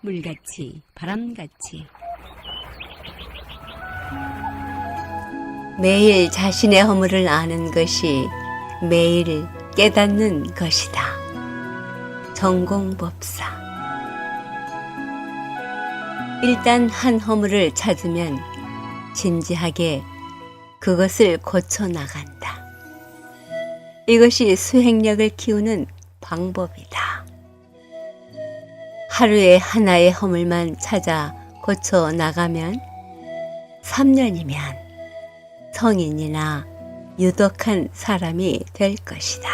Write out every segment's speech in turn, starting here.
물같이 바람같이 매일 자신의 허물을 아는 것이 매일 깨닫는 것이다. 전공법사. 일단 한 허물을 찾으면 진지하게 그것을 고쳐 나간다. 이것이 수행력을 키우는 방법이다. 하루에 하나의 허물만 찾아 고쳐 나가면 3년이면 성인이나 유덕한 사람이 될 것이다.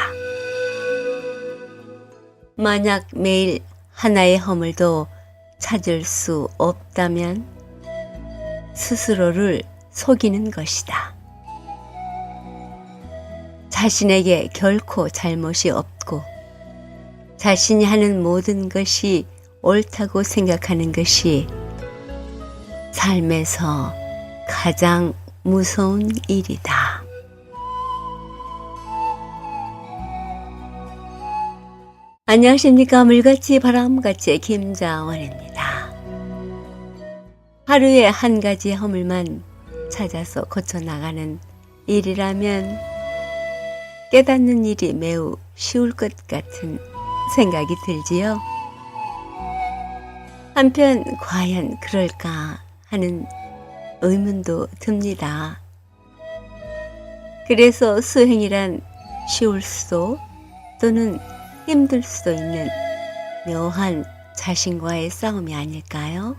만약 매일 하나의 허물도 찾을 수 없다면 스스로를 속이는 것이다. 자신에게 결코 잘못이 없고 자신이 하는 모든 것이 옳다고 생각하는 것이 삶에서 가장 무서운 일이다. 안녕하십니까. 물같이 바람같이 김자원입니다. 하루에 한 가지 허물만 찾아서 고쳐나가는 일이라면 깨닫는 일이 매우 쉬울 것 같은 생각이 들지요. 한편 과연 그럴까 하는 의문도 듭니다. 그래서 수행이란 쉬울 수도 또는 힘들 수도 있는 묘한 자신과의 싸움이 아닐까요?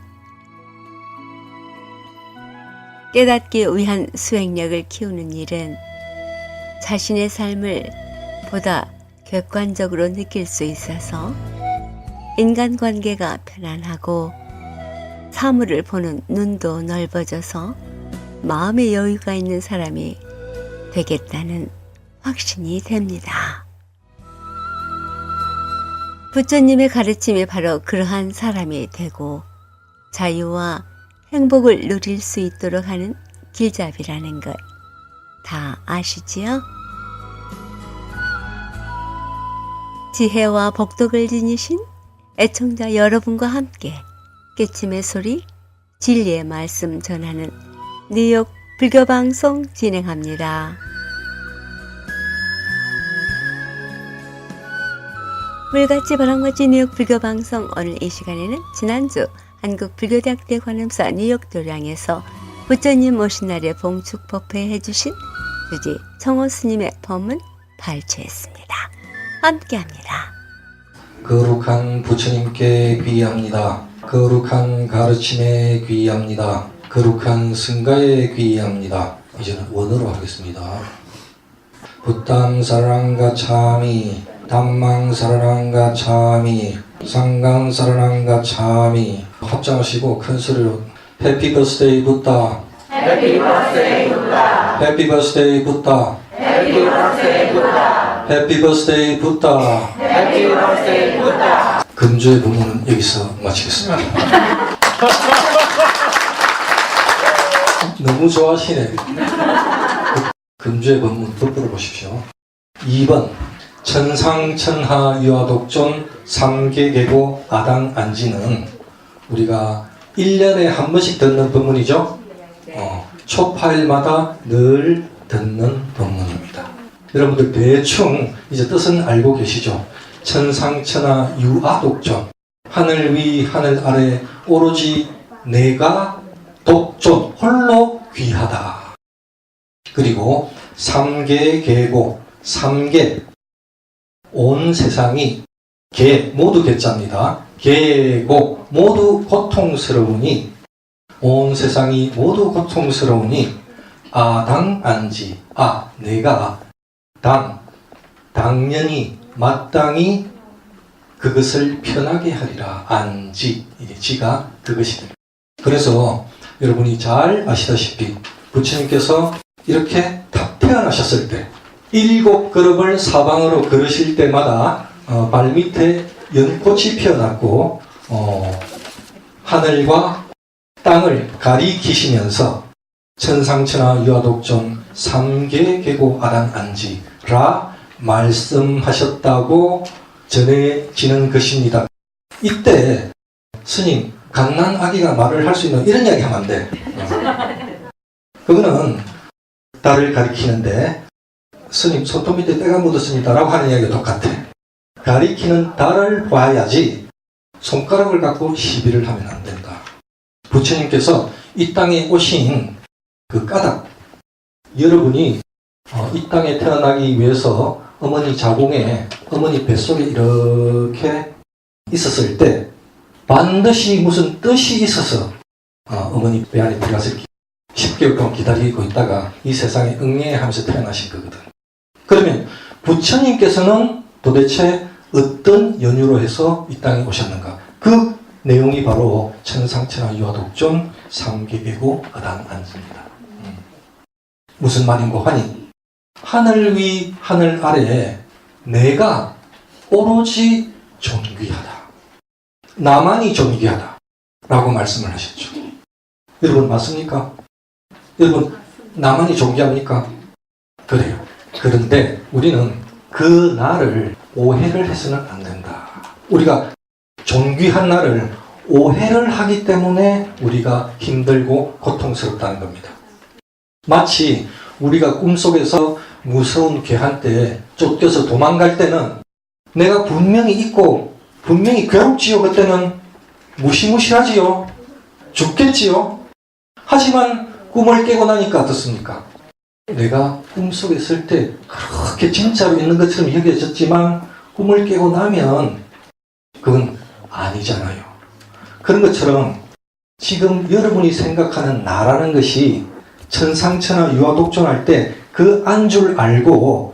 깨닫기 위한 수행력을 키우는 일은 자신의 삶을 보다 객관적으로 느낄 수 있어서 인간관계가 편안하고 사물을 보는 눈도 넓어져서 마음의 여유가 있는 사람이 되겠다는 확신이 됩니다. 부처님의 가르침이 바로 그러한 사람이 되고 자유와 행복을 누릴 수 있도록 하는 길잡이라는 것 다 아시지요? 지혜와 복덕을 지니신 애청자 여러분과 함께 깨침의 소리, 진리의 말씀 전하는 뉴욕 불교방송 진행합니다. 물같이 바람같이 뉴욕 불교방송. 오늘 이 시간에는 지난주 한국불교대학대 관음사 뉴욕 도량에서 부처님 오신 날에 봉축법회 해주신 주지 청호 스님의 법문 발췌했습니다. 함께합니다. 거룩한 부처님께 귀의합니다. 거룩한 가르침에 귀의합니다. 거룩한 승가에 귀의합니다. 이제는 원어로 하겠습니다. 부담 사랑가 차미, 담망 사랑가 차미, 상강 사랑가 차미. 합장하시고 큰 소리로 해피 버스데이 붓다. 해피 버스데이 붓다. 해피 버스데이 붓다. 해피 버스데이 붓다. 해피 버스데이 붓다. 해피 버스데이 붓다. 금주의 본문은 여기서 마치겠습니다. 너무 좋아하시네. 금주의 본문 덧불어 보십시오. 2번 천상천하 유아독존 삼계계고 아당안지는 우리가 1년에 한 번씩 듣는 법문이죠. 초파일마다 늘 듣는 법문입니다. 여러분들 대충 이제 뜻은 알고 계시죠? 천상천하 유아독존, 하늘 위 하늘 아래 오로지 내가 독존 홀로 귀하다. 그리고 삼계계고, 삼계 온 세상이 계 모두 계자입니다. 계고 모두 고통스러우니, 온 세상이 모두 고통스러우니 아당안지, 내가 당연히 마땅히 그것을 편하게 하리라. 안지, 이게 지가 그것이다. 그래서 여러분이 잘 아시다시피 부처님께서 이렇게 탁 태어나셨을 때 7걸음을 사방으로 걸으실 때마다 발밑에 연꽃이 피어났고 하늘과 땅을 가리키시면서 천상천하 유아독존 삼계계고 아당안지라 말씀하셨다고 전해지는 것입니다. 이때 스님, 갓난 아기가 말을 할 수 있는 이런 이야기 하면 안 돼. 그거는 달을 가리키는데 스님 손톱 밑에 때가 묻었습니다 라고 하는 이야기가 똑같아. 가리키는 달을 봐야지 손가락을 갖고 시비를 하면 안 된다. 부처님께서 이 땅에 오신 그 까닭, 여러분이 이 땅에 태어나기 위해서 어머니 자궁에, 어머니 뱃속에 이렇게 있었을 때 반드시 무슨 뜻이 있어서 어머니 배 안에 들어가서 10개월 동안 기다리고 있다가 이 세상에 응애하면서 태어나신 거거든. 그러면 부처님께서는 도대체 어떤 연유로 해서 이 땅에 오셨는가? 그 내용이 바로 천상천하 유화독존 삼계계고 어단안지입니다. 무슨 말인고 하니 하늘 위 하늘 아래에 내가 오로지 존귀하다. 나만이 존귀하다 라고 말씀을 하셨죠. 여러분 맞습니까? 여러분 나만이 존귀합니까? 그래요. 그런데 우리는 그 나를 오해를 해서는 안 된다. 우리가 존귀한 나를 오해를 하기 때문에 우리가 힘들고 고통스럽다는 겁니다. 마치 우리가 꿈속에서 무서운 괴한테 쫓겨서 도망갈 때는 내가 분명히 있고 분명히 괴롭지요. 그때는 무시무시하지요. 죽겠지요. 하지만 꿈을 깨고 나니까 어떻습니까? 내가 꿈속에 있을 때 그렇게 진짜로 있는 것처럼 여겨졌지만 꿈을 깨고 나면 그건 아니잖아요. 그런 것처럼 지금 여러분이 생각하는 나라는 것이 천상천하 유화독존할 때 그 안줄 알고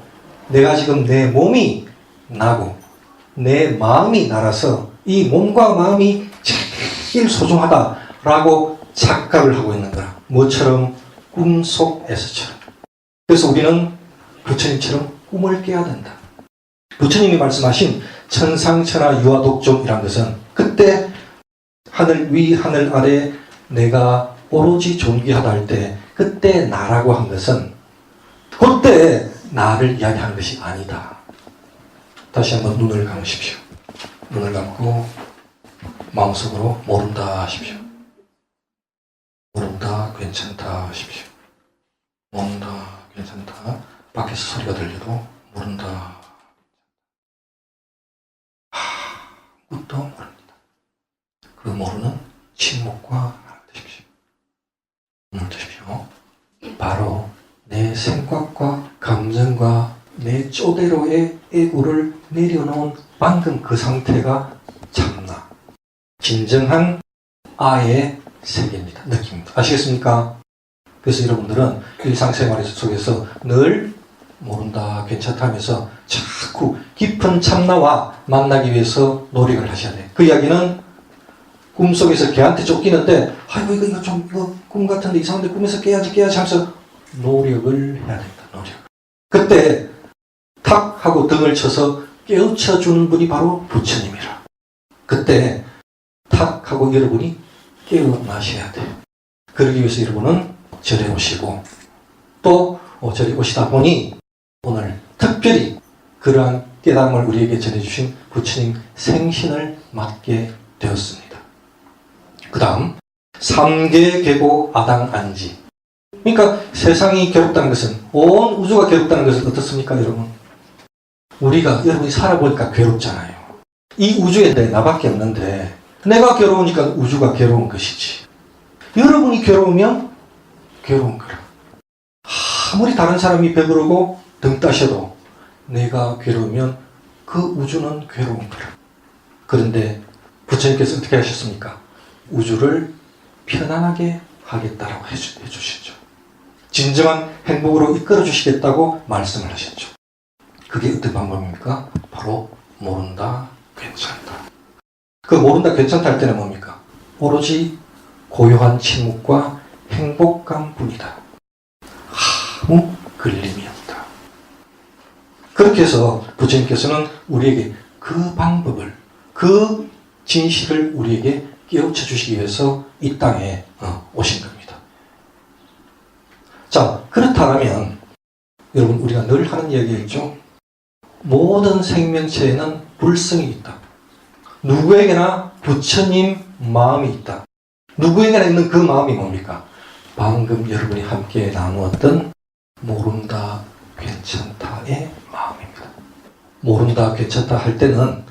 내가 지금 내 몸이 나고 내 마음이 나라서 이 몸과 마음이 제일 소중하다라고 착각을 하고 있는 거라. 뭐처럼? 꿈속에서처럼. 그래서 우리는 부처님처럼 꿈을 깨야 된다. 부처님이 말씀하신 천상천하 유화독존이란 것은 그때 하늘 위 하늘 아래 내가 오로지 존귀하다 할 때 그때 나라고 한 것은 그때 나를 이야기하는 것이 아니다. 다시 한번 눈을 감으십시오. 눈을 감고 마음속으로 모른다 하십시오. 모른다, 괜찮다 하십시오. 모른다, 괜찮다. 밖에서 소리가 들려도 모른다. 아무것도 모릅니다. 그 모르는 침묵과 드십시오. 드십시오. 바로 내 생각과 감정과 내 쪼대로의 애구를 내려놓은 방금 그 상태가 참나. 진정한 아의 세계입니다. 느낌입니다. 아시겠습니까? 그래서 여러분들은 일상생활 속에서 늘 모른다, 괜찮다 하면서 자꾸 깊은 참나와 만나기 위해서 노력을 하셔야 돼요. 그 이야기는 꿈속에서 개한테 쫓기는데 아이고 이거 꿈 같은데 이상한데 꿈에서 깨야지 하면서 노력을 해야 된다. 노력. 그때 탁 하고 등을 쳐서 깨우쳐 주는 분이 바로 부처님이라. 그때 탁 하고 여러분이 깨어나셔야 돼요. 그러기 위해서 여러분은 절에 오시고 또 절에 오시다 보니 오늘 특별히 그러한 깨달음을 우리에게 전해주신 부처님 생신을 맞게 되었습니다. 그 다음 3계 계고 아당 안지. 그러니까 세상이 괴롭다는 것은, 온 우주가 괴롭다는 것은 어떻습니까 여러분? 우리가 여러분이 살아보니까 괴롭잖아요. 이 우주에 나밖에 없는데 내가 괴로우니까 우주가 괴로운 것이지. 여러분이 괴로우면 괴로운 거라. 아무리 다른 사람이 배부르고 등 따셔도 내가 괴로우면 그 우주는 괴로운 거라. 그런데 부처님께서 어떻게 하셨습니까? 우주를 편안하게 하겠다라고 해주시죠. 진정한 행복으로 이끌어 주시겠다고 말씀을 하셨죠. 그게 어떤 방법입니까? 바로 모른다, 괜찮다. 그 모른다, 괜찮다 할 때는 뭡니까? 오로지 고요한 침묵과 행복감 뿐이다. 아무 걸림이 없다. 그렇게 해서 부처님께서는 우리에게 그 방법을, 그 진실을 우리에게 깨우쳐 주시기 위해서 이 땅에 오신 겁니다. 자, 그렇다면 여러분 우리가 늘 하는 이야기겠죠? 모든 생명체에는 불성이 있다. 누구에게나 부처님 마음이 있다. 누구에게나 있는 그 마음이 뭡니까? 방금 여러분이 함께 나누었던 모른다, 괜찮다의 마음입니다. 모른다, 괜찮다 할 때는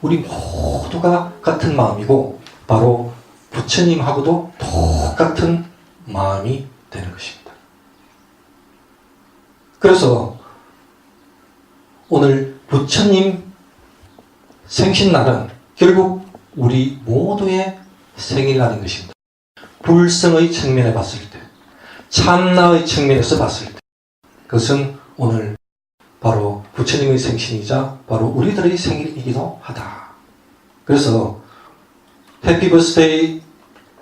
우리 모두가 같은 마음이고 바로 부처님하고도 똑같은 마음이 되는 것입니다. 그래서 오늘 부처님 생신날은 결국 우리 모두의 생일날인 것입니다. 불성의 측면에 봤을 때, 참나의 측면에서 봤을 때, 그것은 오늘 바로 부처님의 생신이자 바로 우리들의 생일이기도 하다. 그래서 해피 버스데이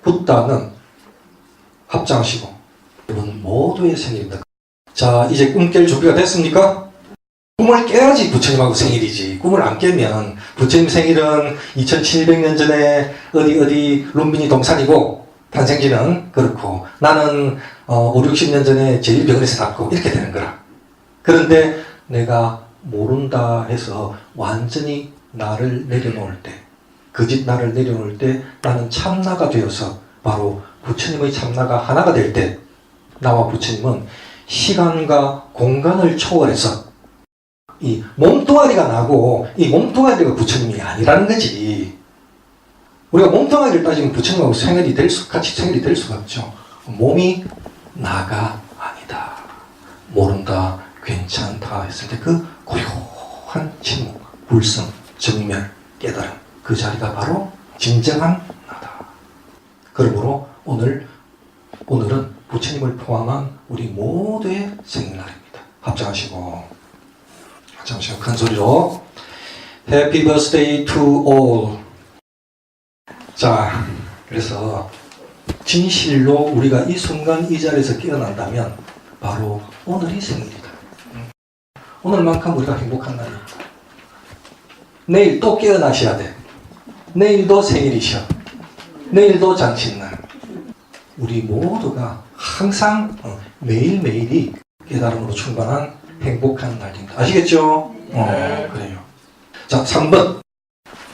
붓다는 합장하시고 여러분 모두의 생일입니다. 자, 이제 꿈 깰 준비가 됐습니까? 꿈을 깨야지 부처님하고 생일이지. 꿈을 안 깨면 부처님 생일은 2700년 전에 어디 룸비니 동산이고 탄생지는 그렇고 나는 60년 전에 제1병원에서 낳고 이렇게 되는 거라. 그런데 내가 모른다 해서 완전히 나를 내려놓을 때, 그 집 나를 내려놓을 때 나는 참나가 되어서 바로 부처님의 참나가 하나가 될 때 나와 부처님은 시간과 공간을 초월해서 이 몸뚱아리가 나고 이 몸뚱아리가 부처님이 아니라는 거지. 우리가 몸뚱아리를 따지면 부처님하고 같이 생일이 될 수가 없죠. 몸이 나가 아니다. 모른다, 괜찮다 했을 때 그 고요한 침묵, 불성, 정멸, 깨달음 그 자리가 바로 진정한 나다. 그러므로 오늘은 부처님을 포함한 우리 모두의 생일날입니다. 합장하시고 큰 소리로 Happy birthday to all. 자, 그래서 진실로 우리가 이 순간 이 자리에서 깨어난다면 바로 오늘이 생일이다. 오늘만큼 우리가 행복한 날입니다. 내일 또 깨어나셔야 돼. 내일도 생일이셔. 내일도 잔칫날. 우리 모두가 항상 매일매일이 깨달음으로 충만한 행복한 날입니다. 아시겠죠? 그래요. 자, 3번.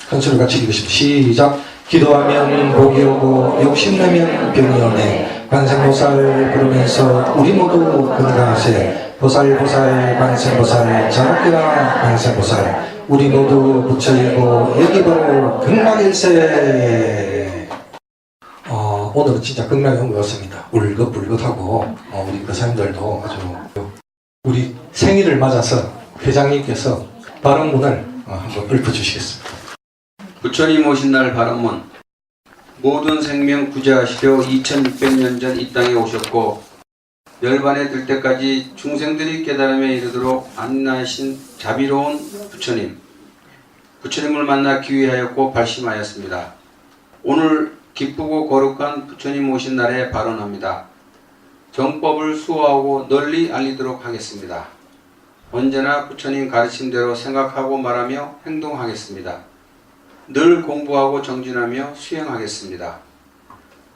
큰 소리 같이 읽으십시오. 시작. 기도하면 복이 오고 욕심내면 병이 오네. 관세음보살 부르면서 우리 모두 건강하세. 보살보살 관세음보살 자락기라 관세음보살 우리 모두 부처이고 여기 바로 극락일세. 오늘은 진짜 극락에 온 것 같습니다. 울긋불긋하고 우리 그 사람들도 아주 우리 생일을 맞아서 회장님께서 발언문을 한번 읊어주시겠습니다. 부처님 오신 날 발언문. 모든 생명 구제하시려 2600년 전 이 땅에 오셨고 열반에 들 때까지 중생들이 깨달음에 이르도록 안내하신 자비로운 부처님. 부처님을 만나 기회하였고 발심하였습니다. 오늘 기쁘고 거룩한 부처님 오신 날에 발언합니다. 정법을 수호하고 널리 알리도록 하겠습니다. 언제나 부처님 가르침대로 생각하고 말하며 행동하겠습니다. 늘 공부하고 정진하며 수행하겠습니다.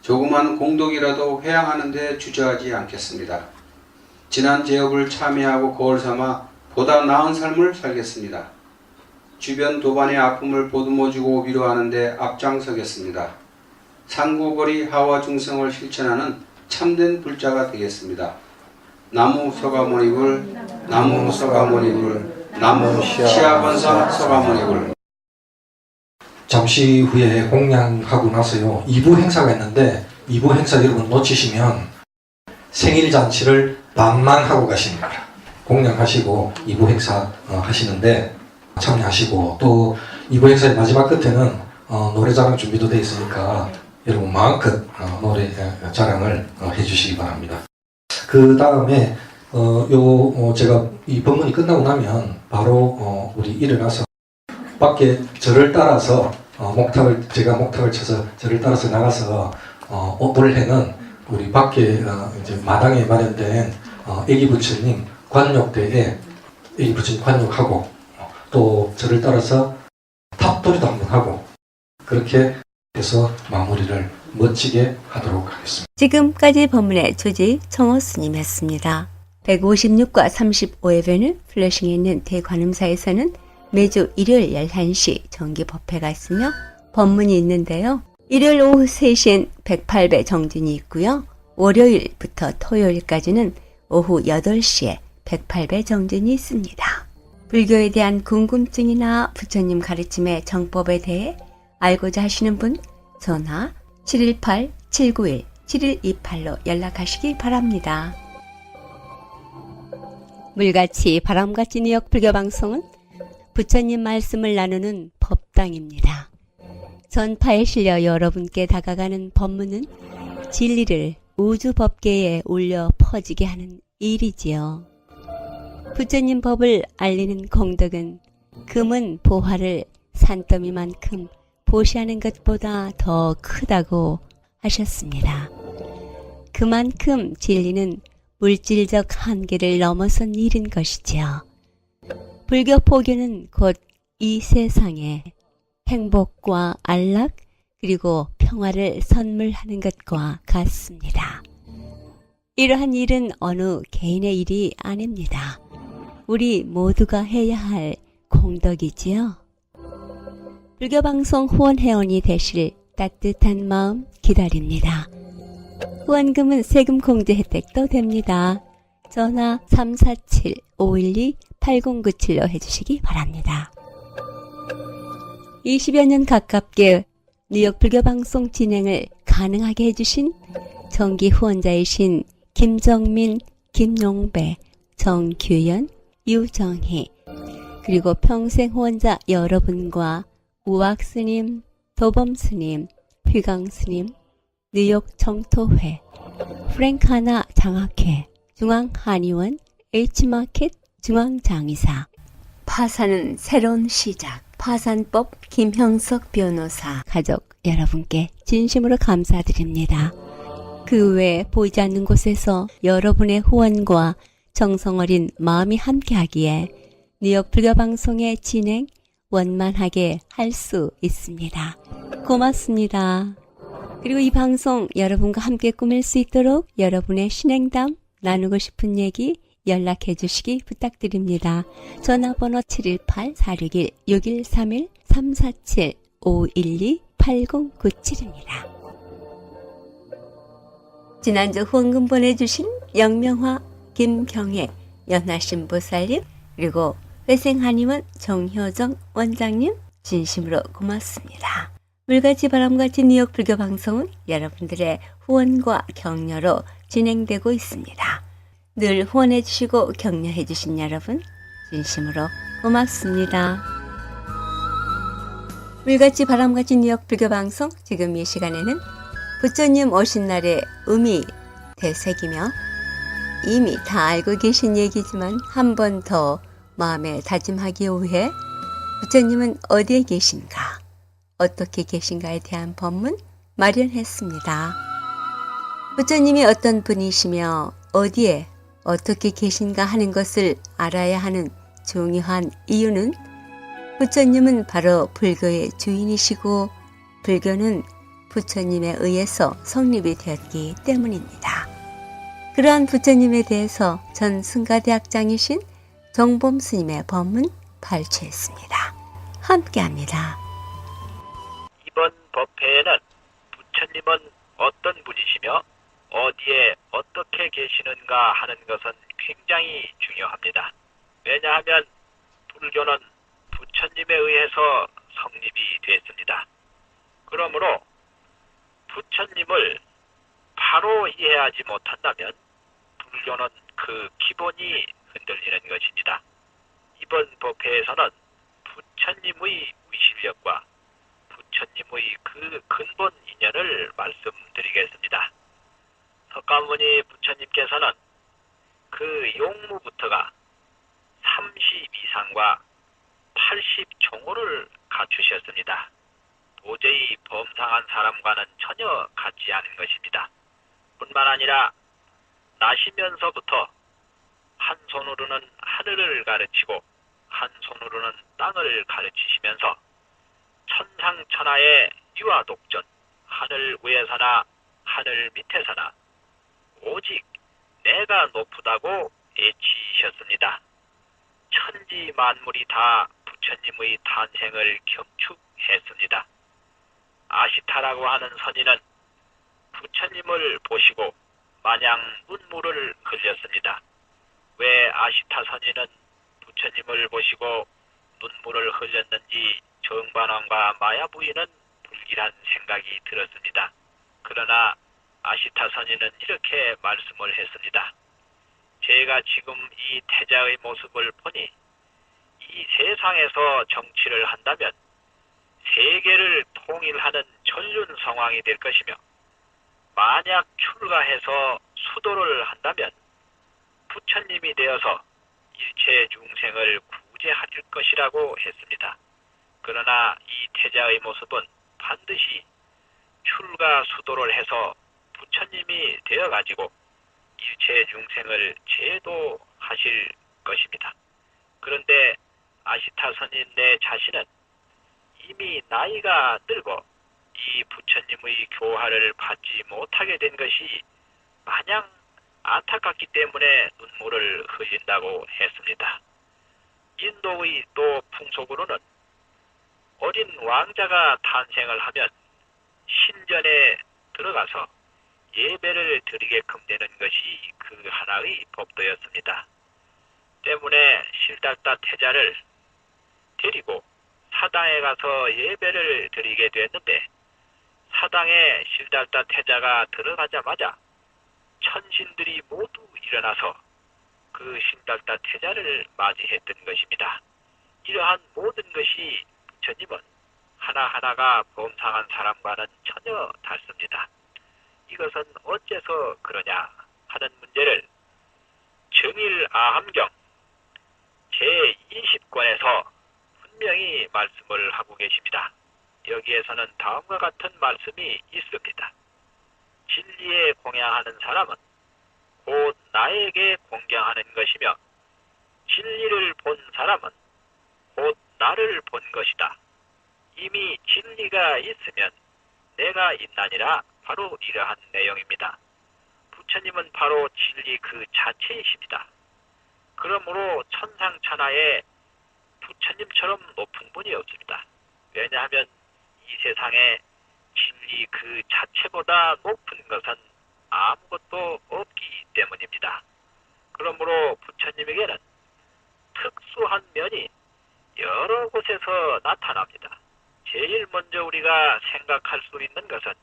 조그만 공덕이라도 회양하는 데 주저하지 않겠습니다. 지난 죄업을 참회하고 거울 삼아 보다 나은 삶을 살겠습니다. 주변 도반의 아픔을 보듬어주고 위로하는 데 앞장서겠습니다. 상구거리 하와 중생을 실천하는 참된 불자가 되겠습니다. 나무 서가모니불, 나무 서가모니불, 나무 시아번사 서가모니불. 잠시 후에 공양하고 나서요 2부 행사가 있는데 2부 행사 여러분 놓치시면 생일 잔치를 반만 하고 가십니다. 공양하시고 2부 행사 하시는데 참여하시고 또 2부 행사의 마지막 끝에는 노래 자랑 준비도 되어 있으니까 여러분 마음껏 노래 자랑을 해주시기 바랍니다. 그 다음에 제가 이 법문이 끝나고 나면 바로 우리 일어나서 밖에 저를 따라서 제가 목탁을 쳐서 저를 따라서 나가서 올해는 우리 밖에 이제 마당에 마련된 애기 부처님 관욕대에 애기 부처님 관욕하고 또 저를 따라서 탑돌이도 한번 하고 그렇게 해서 마무리를 멋지게 하도록 하겠습니다. 지금까지 법문의 조지 청호 스님이었습니다. 156과 35회변을 플러싱에 있는 대관음사에서는 매주 일요일 11시 정기 법회가 있으며 법문이 있는데요. 일요일 오후 3시엔 108배 정진이 있고요. 월요일부터 토요일까지는 오후 8시에 108배 정진이 있습니다. 불교에 대한 궁금증이나 부처님 가르침의 정법에 대해 알고자 하시는 분 전화 718-791-7128로 연락하시기 바랍니다. 물같이 바람같이 뉴욕 불교방송은 부처님 말씀을 나누는 법당입니다. 전파에 실려 여러분께 다가가는 법문은 진리를 우주 법계에 올려 퍼지게 하는 일이지요. 부처님 법을 알리는 공덕은 금은 보화를 산더미만큼 보시하는 것보다 더 크다고 하셨습니다. 그만큼 진리는 물질적 한계를 넘어선 일인 것이지요. 불교 포교는 곧 이 세상에 행복과 안락 그리고 평화를 선물하는 것과 같습니다. 이러한 일은 어느 개인의 일이 아닙니다. 우리 모두가 해야 할 공덕이지요. 불교방송 후원회원이 되실 따뜻한 마음 기다립니다. 후원금은 세금 공제 혜택도 됩니다. 전화 347-512-8097로 해주시기 바랍니다. 20여 년 가깝게 뉴욕 불교방송 진행을 가능하게 해주신 정기 후원자이신 김정민, 김용배, 정규현, 유정희 그리고 평생 후원자 여러분과 우악스님, 도범스님, 휘강스님, 뉴욕 정토회, 프랭카나 장학회, 중앙한의원, H마켓 중앙장의사, 파산은 새로운 시작, 파산법 김형석 변호사 가족 여러분께 진심으로 감사드립니다. 그 외 보이지 않는 곳에서 여러분의 후원과 정성어린 마음이 함께하기에 뉴욕 불교방송의 진행 원만하게 할 수 있습니다. 고맙습니다. 그리고 이 방송 여러분과 함께 꾸밀 수 있도록 여러분의 신행담, 나누고 싶은 얘기 연락해 주시기 부탁드립니다. 전화번호 718-461-6131 347-512-8097입니다. 지난주 후원금 보내주신 영명화, 김경혜, 연하신보살님 그리고 회생한의원 정효정 원장님 진심으로 고맙습니다. 물같이 바람같이 뉴욕 불교방송은 여러분들의 후원과 격려로 진행되고 있습니다. 늘 후원해 주시고 격려해 주신 여러분 진심으로 고맙습니다. 물같이 바람같이 뉴욕 불교방송 지금 이 시간에는 부처님 오신 날의 의미 되새기며 이미 다 알고 계신 얘기지만 한 번 더 마음에 다짐하기 위해 부처님은 어디에 계신가, 어떻게 계신가에 대한 법문 마련했습니다. 부처님이 어떤 분이시며 어디에 어떻게 계신가 하는 것을 알아야 하는 중요한 이유는 부처님은 바로 불교의 주인이시고 불교는 부처님에 의해서 성립이 되었기 때문입니다. 그러한 부처님에 대해서 전 승가대학장이신 정범 스님의 법문 발췌했습니다. 함께합니다. 이번 법회에는 부처님은 어떤 분이시며 어디에 어떻게 계시는가 하는 것은 굉장히 중요합니다. 왜냐하면 불교는 부처님에 의해서 성립이 됐습니다. 그러므로 부처님을 바로 이해하지 못한다면 불교는 그 기본이 흔들리는 것입니다. 이번 법회에서는 부처님의 위실력과 부처님의 그 근본 인연을 말씀드리겠습니다. 석가모니 부처님께서는 그 용무부터가 32상과 80종호를 갖추셨습니다. 도저히 범상한 사람과는 전혀 같지 않은 것입니다. 뿐만 아니라 나시면서부터 한 손으로는 하늘을 가르치고 한 손으로는 땅을 가르치시면서 천상천하의 유아독전, 하늘 위에서나 하늘 밑에서나 오직 내가 높으다고 애치셨습니다. 천지 만물이 다 부처님의 탄생을 경축했습니다. 아시타라고 하는 선인은 부처님을 보시고 마냥 눈물을 흘렸습니다. 왜 아시타 선인은 부처님을 보시고 눈물을 흘렸는지 정반왕과 마야 부인은 불길한 생각이 들었습니다. 그러나 아시타 선인은 이렇게 말씀을 했습니다. 제가 지금 이 태자의 모습을 보니 이 세상에서 정치를 한다면 세계를 통일하는 전륜 성왕이 될 것이며 만약 출가해서 수도를 한다면 부처님이 되어서 일체 중생을 구제할 것이라고 했습니다. 그러나 이 태자의 모습은 반드시 출가 수도를 해서 부처님이 되어가지고 일체 중생을 제도하실 것입니다. 그런데 아시타 선인 내 자신은 이미 나이가 들고 이 부처님의 교화를 받지 못하게 된 것이 마냥 안타깝기 때문에 눈물을 흘린다고 했습니다. 인도의 또 풍속으로는 어린 왕자가 탄생을 하면 신전에 들어가서 예배를 드리게끔 되는 것이 그 하나의 법도였습니다. 때문에 실달다 태자를 데리고 사당에 가서 예배를 드리게 됐는데 사당에 실달다 태자가 들어가자마자 천신들이 모두 일어나서 그 실달다 태자를 맞이했던 것입니다. 이러한 모든 것이 부처님은 하나하나가 범상한 사람과는 전혀 다릅니다. 이것은 어째서 그러냐 하는 문제를 정일아함경 제20권에서 분명히 말씀을 하고 계십니다. 여기에서는 다음과 같은 말씀이 있습니다. 진리에 공양하는 사람은 곧 나에게 공경하는 것이며 진리를 본 사람은 곧 나를 본 것이다. 이미 진리가 있으면 내가 있나니라 바로 이러한 내용입니다. 부처님은 바로 진리 그 자체이십니다. 그러므로 천상천하에 부처님처럼 높은 분이 없습니다. 왜냐하면 이 세상에 진리 그 자체보다 높은 것은 아무것도 없기 때문입니다. 그러므로 부처님에게는 특수한 면이 여러 곳에서 나타납니다. 제일 먼저 우리가 생각할 수 있는 것은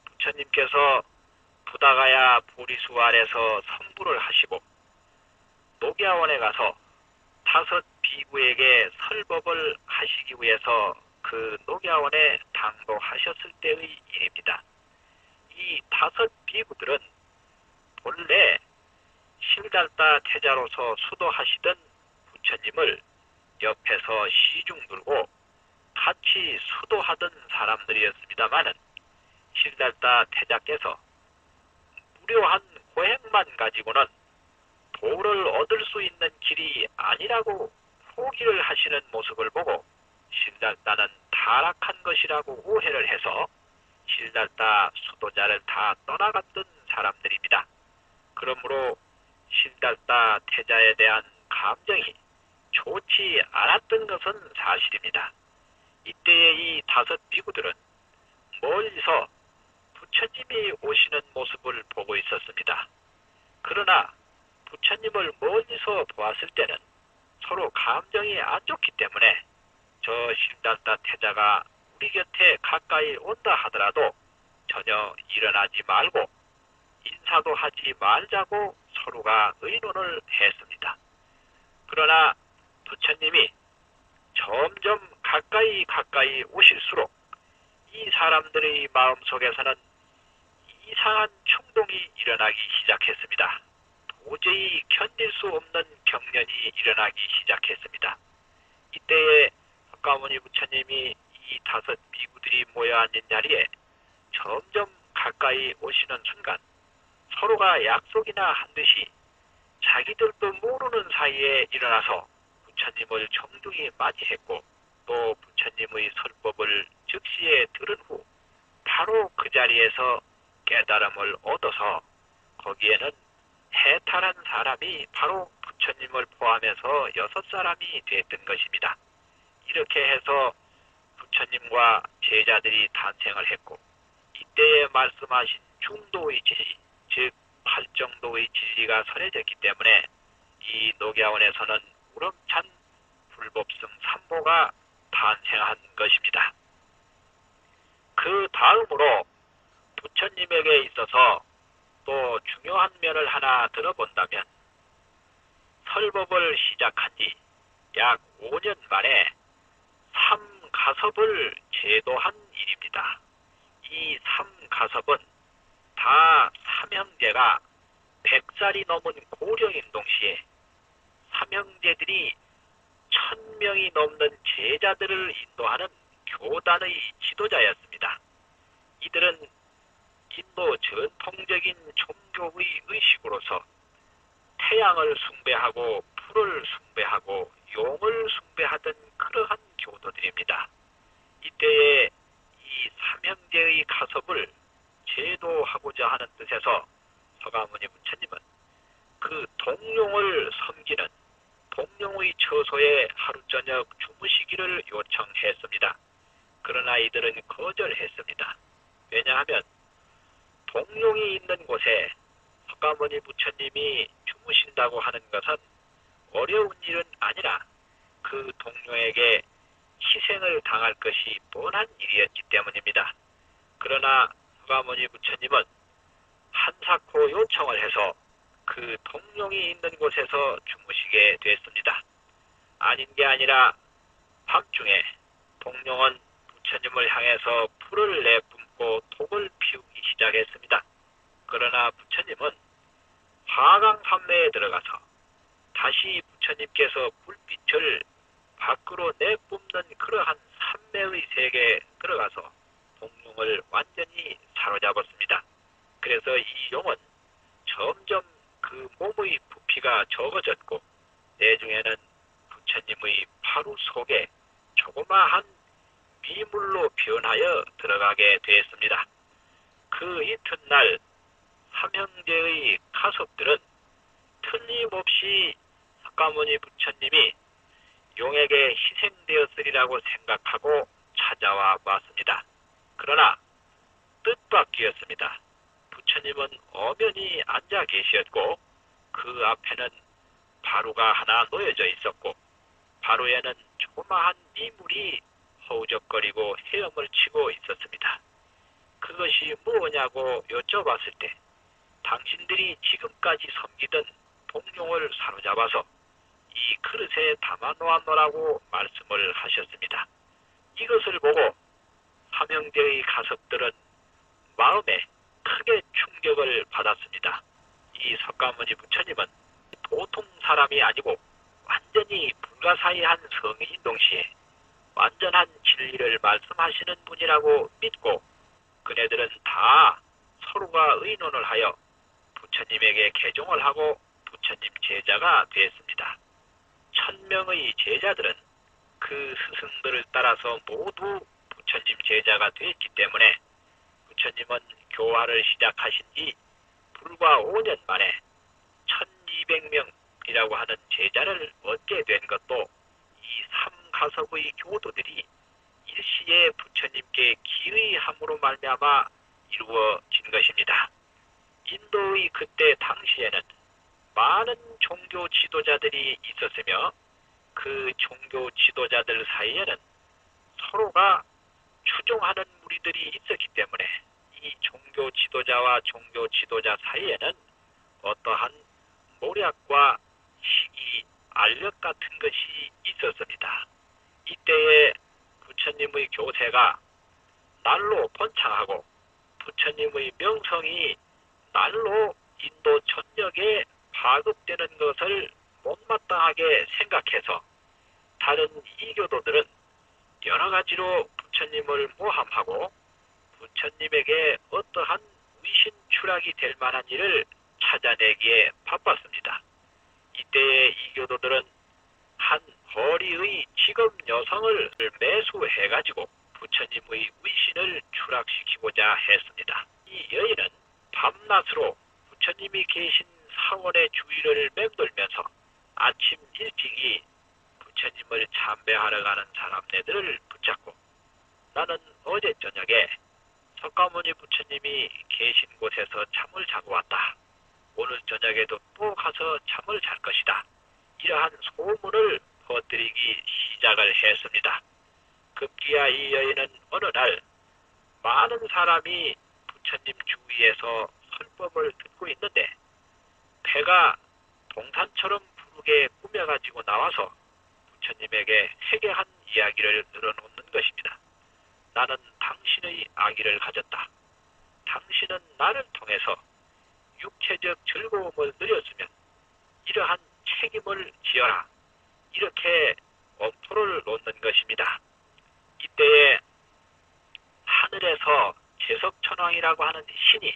부처님께서 부다가야 보리수 아래서 성불을 하시고 녹야원에 가서 5 비구에게 설법을 하시기 위해서 그 녹야원에 당도하셨을 때의 일입니다. 이 5 비구들은 본래 실달다 태자로서 수도하시던 부처님을 옆에서 시중 들고 같이 수도하던 사람들이었습니다마는 실달다 태자께서 무료한 고행만 가지고는 도를 얻을 수 있는 길이 아니라고 포기를 하시는 모습을 보고 실달다는 타락한 것이라고 오해를 해서 실달다 수도자를 다 떠나갔던 사람들입니다. 그러므로 실달다 태자에 대한 감정이 좋지 않았던 것은 사실입니다. 이때의 이 5 비구들은 멀리서 부처님이 오시는 모습을 보고 있었습니다. 그러나 부처님을 멀리서 보았을 때는 서로 감정이 안 좋기 때문에 저 실달다 태자가 우리 곁에 가까이 온다 하더라도 전혀 일어나지 말고 인사도 하지 말자고 서로가 의논을 했습니다. 그러나 부처님이 점점 가까이 오실수록 이 사람들의 마음속에서는 이상한 충동이 일어나기 시작했습니다. 도저히 견딜 수 없는 경련이 일어나기 시작했습니다. 이때에 석가모니 부처님이 이 5 비구들이 모여 앉은 자리에 점점 가까이 오시는 순간 서로가 약속이나 한 듯이 자기들도 모르는 사이에 일어나서 부처님을 정중히 맞이했고 또 부처님의 설법을 즉시에 들은 후 바로 그 자리에서 깨달음을 얻어서 거기에는 해탈한 사람이 바로 부처님을 포함해서 6 사람이 됐던 것입니다. 이렇게 해서 부처님과 제자들이 탄생을 했고 이때에 말씀하신 중도의 진리, 즉 팔정도의 진리가 설해졌기 때문에 이 녹야원에서는 우렁찬 불법성 삼보가 탄생한 것입니다. 그 다음으로 부처님에게 있어서 또 중요한 면을 하나 들어본다면 설법을 시작한 지 약 5년 만에 삼가섭을 제도한 일입니다. 이 삼가섭은 다 삼형제가 100살이 넘은 고령인 동시에 삼형제들이 1000명이 넘는 제자들을 인도하는 교단의 지도자였습니다. 이들은 인도 전통적인 종교의 의식으로서 태양을 숭배하고 풀을 숭배하고 용을 숭배하던 그러한 교도들입니다. 이때에 이 삼형제의 가섭을 제도하고자 하는 뜻에서 서가모니 부처님은 그 동룡을 섬기는 동룡의 처소에 하루 저녁 주무시기를 요청했습니다. 그러나 이들은 거절했습니다. 왜냐하면 동룡이 있는 곳에 서가모니 부처님이 주무신다고 하는 것은 어려운 일은 아니라 그 동룡에게 희생을 당할 것이 뻔한 일이었기 때문입니다. 그러나 서가모니 부처님은 한사코 요청을 해서 그 동룡이 있는 곳에서 주무시게 됐습니다. 아닌 게 아니라 밤중에 동룡은 부처님을 향해서 불을 내뿜고 독을 피우기 시작했습니다. 그러나 부처님은 화강산매에 들어가서 다시 부처님께서 불빛을 밖으로 내뿜는 그러한 산매의 세계에 들어가서 동룡을 완전히 사로잡았습니다. 그래서 이 용은 점점 그 몸의 부피가 적어졌고 내중에는 부처님의 파루 속에 조그마한 미물로 변하여 들어가게 되었습니다. 그 이튿날 삼형제의 가섭들은 틀림없이 석가모니 부처님이 용에게 희생되었으리라고 생각하고 찾아와 봤습니다. 그러나 뜻밖이었습니다. 부처님은 엄연히 앉아 계셨고 그 앞에는 바루가 하나 놓여져 있었고 바루에는 조그마한 미물이 허우적거리고 헤엄을 치고 있었습니다. 그것이 무엇냐고 여쭤봤을 때 당신들이 지금까지 섬기던 동룡을 사로잡아서 이 그릇에 담아놓았노라고 말씀을 하셨습니다. 이것을 보고 삼형제의 가섭들은 마음에 크게 충격을 받았습니다. 이 석가모니 부처님은 보통 사람이 아니고 완전히 불가사의한 성인인 동시에 완전한 진리를 말씀하시는 분이라고 믿고 그네들은 다 서로가 의논을 하여 부처님에게 개종을 하고 부처님 제자가 되었습니다. 1000명의 제자들은 그 스승들을 따라서 모두 부처님 제자가 되었기 때문에 부처님은 교화를 시작하신 지 불과 5년 만에 1200명이라고 하는 제자를 얻게 된 것도 이 삼가섭의 교도들이 일시에 부처님께 기의함으로 말미암아 이루어진 것입니다. 인도의 그때 당시에는 많은 종교 지도자들이 있었으며 그 종교 지도자들 사이에는 서로가 추종하는 무리들이 있었기 때문에 이 종교 지도자와 종교 지도자 사이에는 어떠한 모략과 시기, 알력 같은 것이 있었습니다. 이때에 부처님의 교세가 날로 번창하고 부처님의 명성이 날로 인도 전역에 파급되는 것을 못마땅하게 생각해서 다른 이교도들은 여러 가지로 부처님을 모함하고 부처님에게 어떠한 위신 추락이 될 만한 일을 찾아내기에 바빴습니다. 이때의 이교도들은 한 거리의 직업 여성을 매수해가지고 부처님의 위신을 추락시키고자 했습니다. 이 여인은 밤낮으로 부처님이 계신 사원의 주위를 맴돌면서 아침 일찍이 부처님을 참배하러 가는 사람네들을 붙잡고 나는 어제 저녁에 석가모니 부처님이 계신 곳에서 잠을 자고 왔다. 오늘 저녁에도 또 가서 잠을 잘 것이다. 이러한 소문을 퍼뜨리기 시작을 했습니다. 급기야 이 여인은 어느 날 많은 사람이 부처님 주위에서 설법을 듣고 있는데 배가 동산처럼 부르게 꾸며가지고 나와서 부처님에게 회개한 이야기를 늘어놓는 것입니다. 나는 당신의 아기를 가졌다. 당신은 나를 통해서 육체적 즐거움을 누렸으면 이러한 책임을 지어라. 이렇게 엄포를 놓는 것입니다. 이때에 하늘에서 제석천왕이라고 하는 신이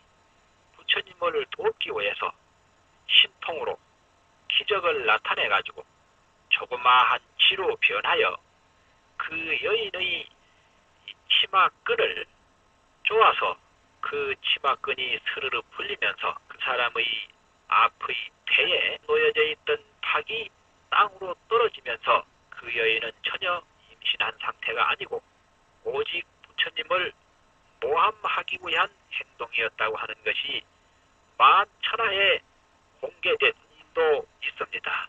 부처님을 돕기 위해서 신통으로 기적을 나타내가지고 조그마한 쥐로 변하여 그 여인의 치마끈을 쪼아서 그 치마끈이 스르르 풀리면서 그 사람의 앞의 배에 놓여져 있던 팍이 땅으로 떨어지면서 그 여인은 전혀 임신한 상태가 아니고 오직 부처님을 모함하기 위한 행동이었다고 하는 것이 만천하에 공개된 일도 있습니다.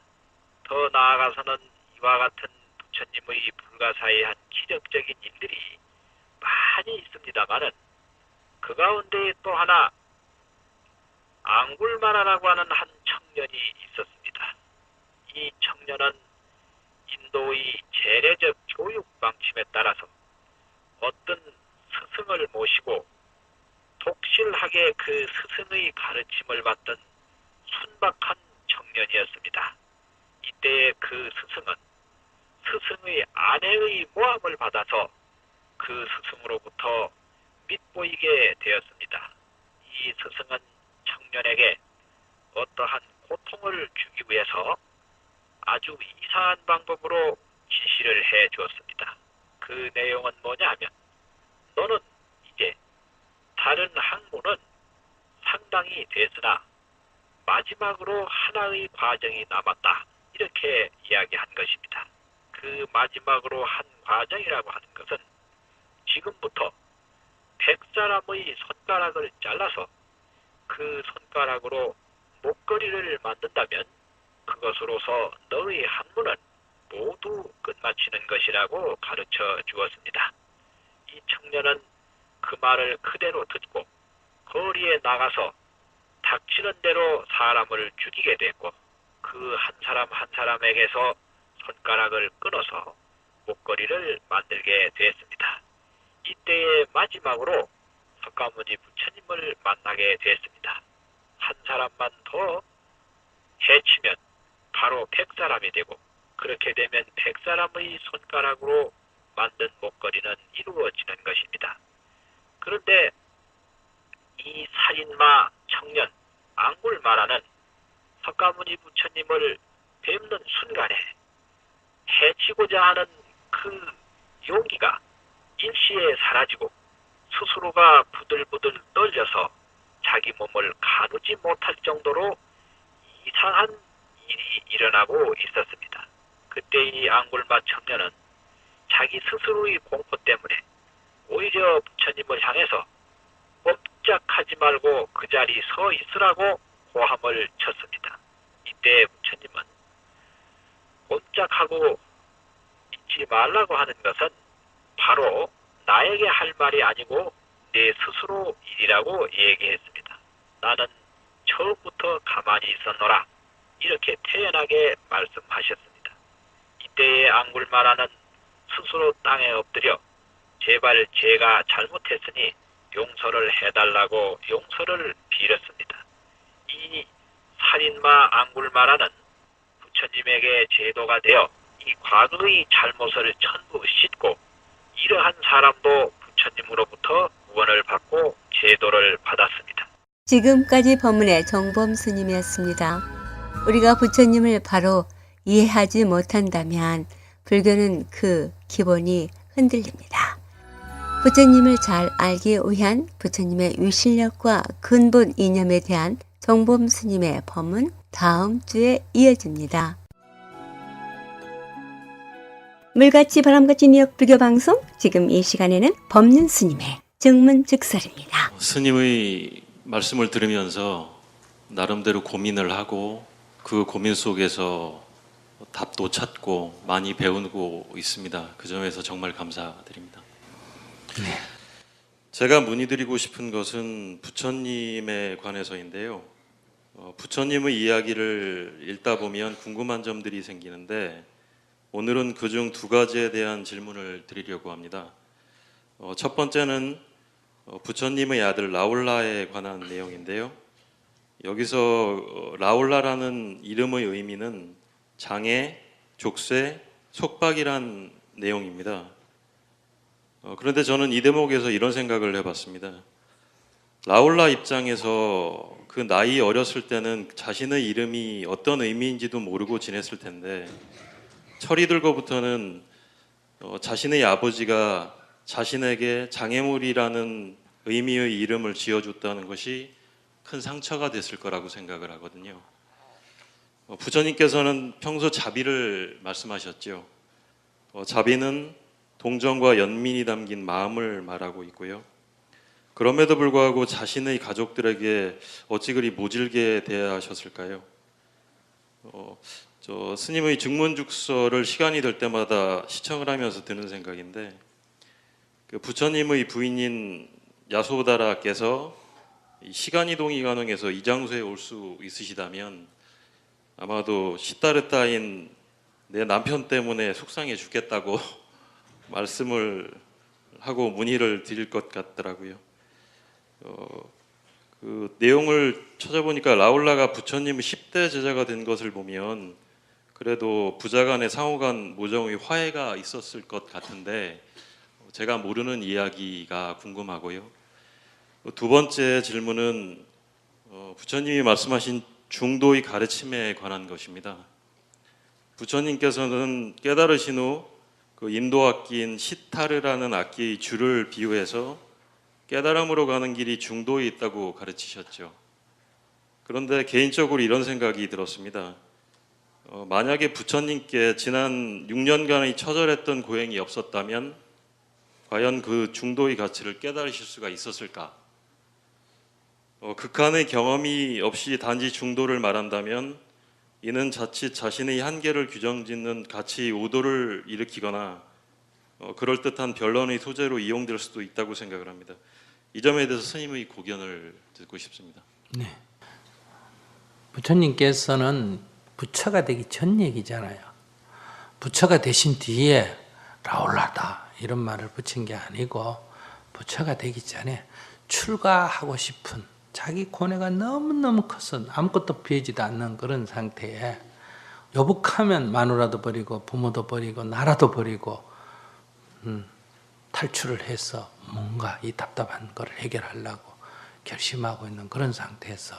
더 나아가서는 이와 같은 부처님의 불가사의한 기적적인 일들이 많이 있습니다마는 그 가운데 또 하나 앙굴마라라고 하는 한 청년이 있었습니다. 이 청년은 인도의 재래적 교육 방침에 따라서 어떤 스승을 모시고 독실하게 그 스승의 가르침을 받던 순박한 청년이었습니다. 이때에 그 스승은 스승의 아내의 모함을 받아서 그 스승으로부터 밑보이게 되었습니다. 이 스승은 청년에게 어떠한 고통을 주기 위해서 아주 이상한 방법으로 지시를 해 주었습니다. 그 내용은 뭐냐 하면 너는 이제 다른 학문은 상당히 됐으나 마지막으로 하나의 과정이 남았다. 이렇게 이야기한 것입니다. 그 마지막으로 한 과정이라고 하는 것은 지금부터 100사람의 손가락을 잘라서 그 손가락으로 목걸이를 만든다면 그것으로서 너의 학문은 모두 끝마치는 것이라고 가르쳐 주었습니다. 이 청년은 그 말을 그대로 듣고 거리에 나가서 닥치는 대로 사람을 죽이게 됐고 그 한 사람 한 사람에게서 손가락을 끊어서 목걸이를 만들게 됐습니다. 이때의 마지막으로 석가모니 부처님을 만나게 됐습니다. 한 사람만 더 해치면 바로 100사람이 되고 그렇게 되면 100사람의 손가락으로 만든 목걸이는 이루어지는 것입니다. 그런데 이 살인마 청년 앙굴마라는 석가모니 부처님을 뵙는 순간에 해치고자 하는 그 용기가 일시에 사라지고 스스로가 부들부들 떨려서 자기 몸을 가누지 못할 정도로 이상한 일이 일어나고 있었습니다. 그때 이 앙굴마 청년은 자기 스스로의 공포 때문에 오히려 부처님을 향해서 꼼짝하지 말고 그 자리 서 있으라고 고함을 쳤습니다. 이때 부처님은 꼼짝하고 있지 말라고 하는 것은 바로 나에게 할 말이 아니고 내 스스로 일이라고 얘기했습니다. 나는 처음부터 가만히 있었노라. 이렇게 태연하게 말씀하셨습니다. 이때의 앙굴마라는 스스로 땅에 엎드려 제발 제가 잘못했으니 용서를 해달라고 용서를 빌었습니다. 이 살인마 앙굴마라는 부처님에게 제도가 되어 이 과거의 잘못을 전부 씻고 이러한 사람도 부처님으로부터 구원을 받고 제도를 받았습니다. 지금까지 법문의 정범 스님이었습니다. 우리가 부처님을 바로 이해하지 못한다면 불교는 그 기본이 흔들립니다. 부처님을 잘 알기 위한 부처님의 위실력과 근본 이념에 대한 정범 스님의 법문 다음 주에 이어집니다. 물같이 바람같이 뉴욕 불교방송, 지금 이 시간에는 법륜 스님의 증문즉설입니다. 스님의 말씀을 들으면서 나름대로 고민을 하고 그 고민 속에서 답도 찾고 많이 배우고 있습니다. 그 점에서 정말 감사드립니다. 제가 문의드리고 싶은 것은 부처님에 관해서인데요. 부처님의 이야기를 읽다 보면 궁금한 점들이 생기는데 오늘은 그중 두 가지에 대한 질문을 드리려고 합니다. 첫 번째는 부처님의 아들 라울라에 관한 내용인데요. 여기서 라울라라는 이름의 의미는 장애, 족쇄, 속박이란 내용입니다. 그런데 저는 이 대목에서 이런 생각을 해봤습니다. 라울라 입장에서 그 나이 어렸을 때는 자신의 이름이 어떤 의미인지도 모르고 지냈을 텐데 철이 들고부터는 자신의 아버지가 자신에게 장애물이라는 의미의 이름을 지어줬다는 것이 큰 상처가 됐을 거라고 생각을 하거든요. 부처님께서는 평소 자비를 말씀하셨죠. 자비는 동정과 연민이 담긴 마음을 말하고 있고요. 그럼에도 불구하고 자신의 가족들에게 어찌 그리 모질게 대하셨을까요? 저 스님의 증문즉설을 시간이 될 때마다 시청을 하면서 드는 생각인데 그 부처님의 부인인 야소다라께서 시간 이동이 가능해서 이 장소에 올 수 있으시다면 아마도 시타르타인 내 남편 때문에 속상해 죽겠다고 말씀을 하고 문의를 드릴 것 같더라고요. 그 내용을 찾아보니까 라울라가 부처님의 10대 제자가 된 것을 보면 그래도 부자간의 상호간 모정의 화해가 있었을 것 같은데 제가 모르는 이야기가 궁금하고요. 두 번째 질문은 부처님이 말씀하신 중도의 가르침에 관한 것입니다. 부처님께서는 깨달으신 후 그 인도 악기인 시타르라는 악기의 줄을 비유해서 깨달음으로 가는 길이 중도에 있다고 가르치셨죠. 그런데 개인적으로 이런 생각이 들었습니다. 만약에 부처님께 지난 6년간의 처절했던 고행이 없었다면 과연 그 중도의 가치를 깨달으실 수가 있었을까? 극한의 경험이 없이 단지 중도를 말한다면 이는 자칫 자신의 한계를 규정짓는 가치의 오도를 일으키거나 그럴듯한 변론의 소재로 이용될 수도 있다고 생각을 합니다. 이 점에 대해서 스님의 고견을 듣고 싶습니다. 네. 부처님께서는 부처가 되기 전 얘기잖아요. 부처가 되신 뒤에 라울라다 이런 말을 붙인 게 아니고 부처가 되기 전에 출가하고 싶은 자기 고뇌가 너무너무 커서 아무것도 비지도 않는 그런 상태에 여북하면 마누라도 버리고 부모도 버리고 나라도 버리고 탈출을 해서 뭔가 이 답답한 걸 해결하려고 결심하고 있는 그런 상태에서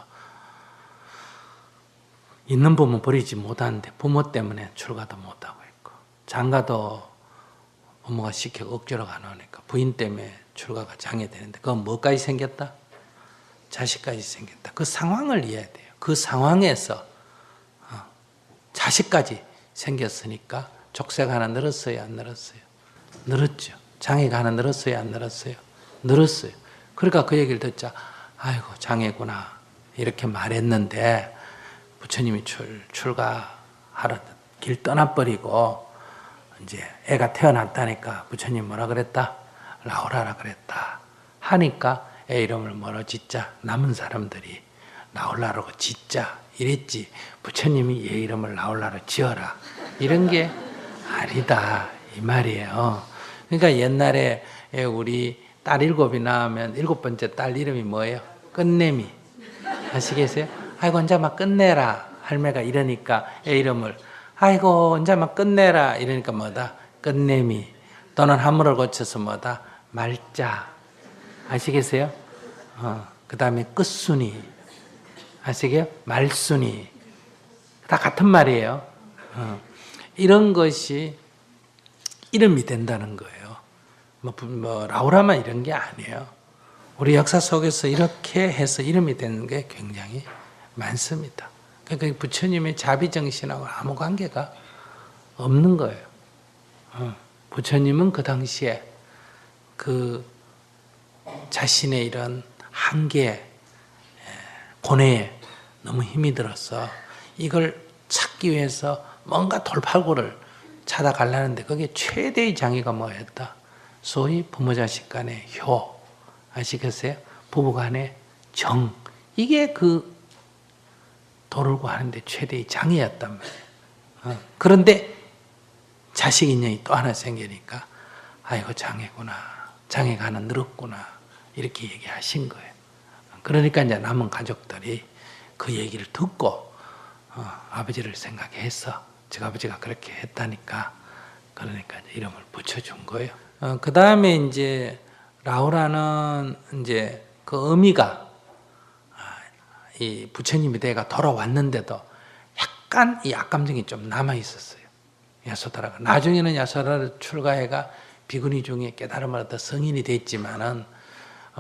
있는 부모 버리지 못하는데 부모 때문에 출가도 못하고 있고 장가도 부모가 시켜 억지로 가놓으니까 부인 때문에 출가가 장애되는데 그건 뭐까지 생겼다? 자식까지 생겼다. 그 상황을 이해해야 돼요. 그 상황에서 자식까지 생겼으니까 족쇄가 하나 늘었어요? 안 늘었어요? 늘었죠. 장애가 하나 늘었어요? 안 늘었어요? 늘었어요. 그러니까 그 얘기를 듣자 아이고 장애구나 이렇게 말했는데 부처님이 출가하러 길 떠나버리고 이제 애가 태어났다니까 부처님 뭐라 그랬다? 라오라라 그랬다. 하니까 애 이름을 뭐로 짓자? 남은 사람들이 라올라라고 짓자 이랬지 부처님이 얘 이름을 라올라로 지어라 이런 게 아니다 이 말이에요. 그러니까 옛날에 우리 딸 7이 낳으면 7번째 딸 이름이 뭐예요? 끝내미. 아시겠어요? 아이고 혼자 막 끝내라 할매가 이러니까 애 이름을 아이고 혼자 막 끝내라 이러니까 뭐다? 끝내미. 또는 한문을 고쳐서 뭐다? 말자. 아시겠어요? 그 다음에 끝순이. 아시게요? 말순이. 다 같은 말이에요. 이런 것이 이름이 된다는 거예요. 뭐 라우라만 이런 게 아니에요. 우리 역사 속에서 이렇게 해서 이름이 되는 게 굉장히 많습니다. 그러니까 부처님의 자비정신하고 아무 관계가 없는 거예요. 부처님은 그 당시에 그 자신의 이런 한계, 고뇌에 너무 힘이 들어서 이걸 찾기 위해서 뭔가 돌파구를 찾아가려는데 그게 최대의 장애가 뭐였다? 소위 부모 자식 간의 효, 아시겠어요? 부부 간의 정, 이게 그 도를 구하는데 최대의 장애였단 말이에요. 그런데 자식 인연이 또 하나 생기니까 아이고 장애구나, 장애가 하나 늘었구나 이렇게 얘기하신 거예요. 그러니까 이제 남은 가족들이 그 얘기를 듣고 아버지를 생각해서 저 아버지가 그렇게 했다니까 그러니까 이제 이름을 붙여준 거예요. 그 다음에 이제 라우라는 이제 그 어미가 이 부처님이 내가 돌아왔는데도 약간 이 악감정이 좀 남아 있었어요. 야소다라가 나중에는 야소다를 출가해가 비구니 중에 깨달음을 얻어 성인이 됐지만은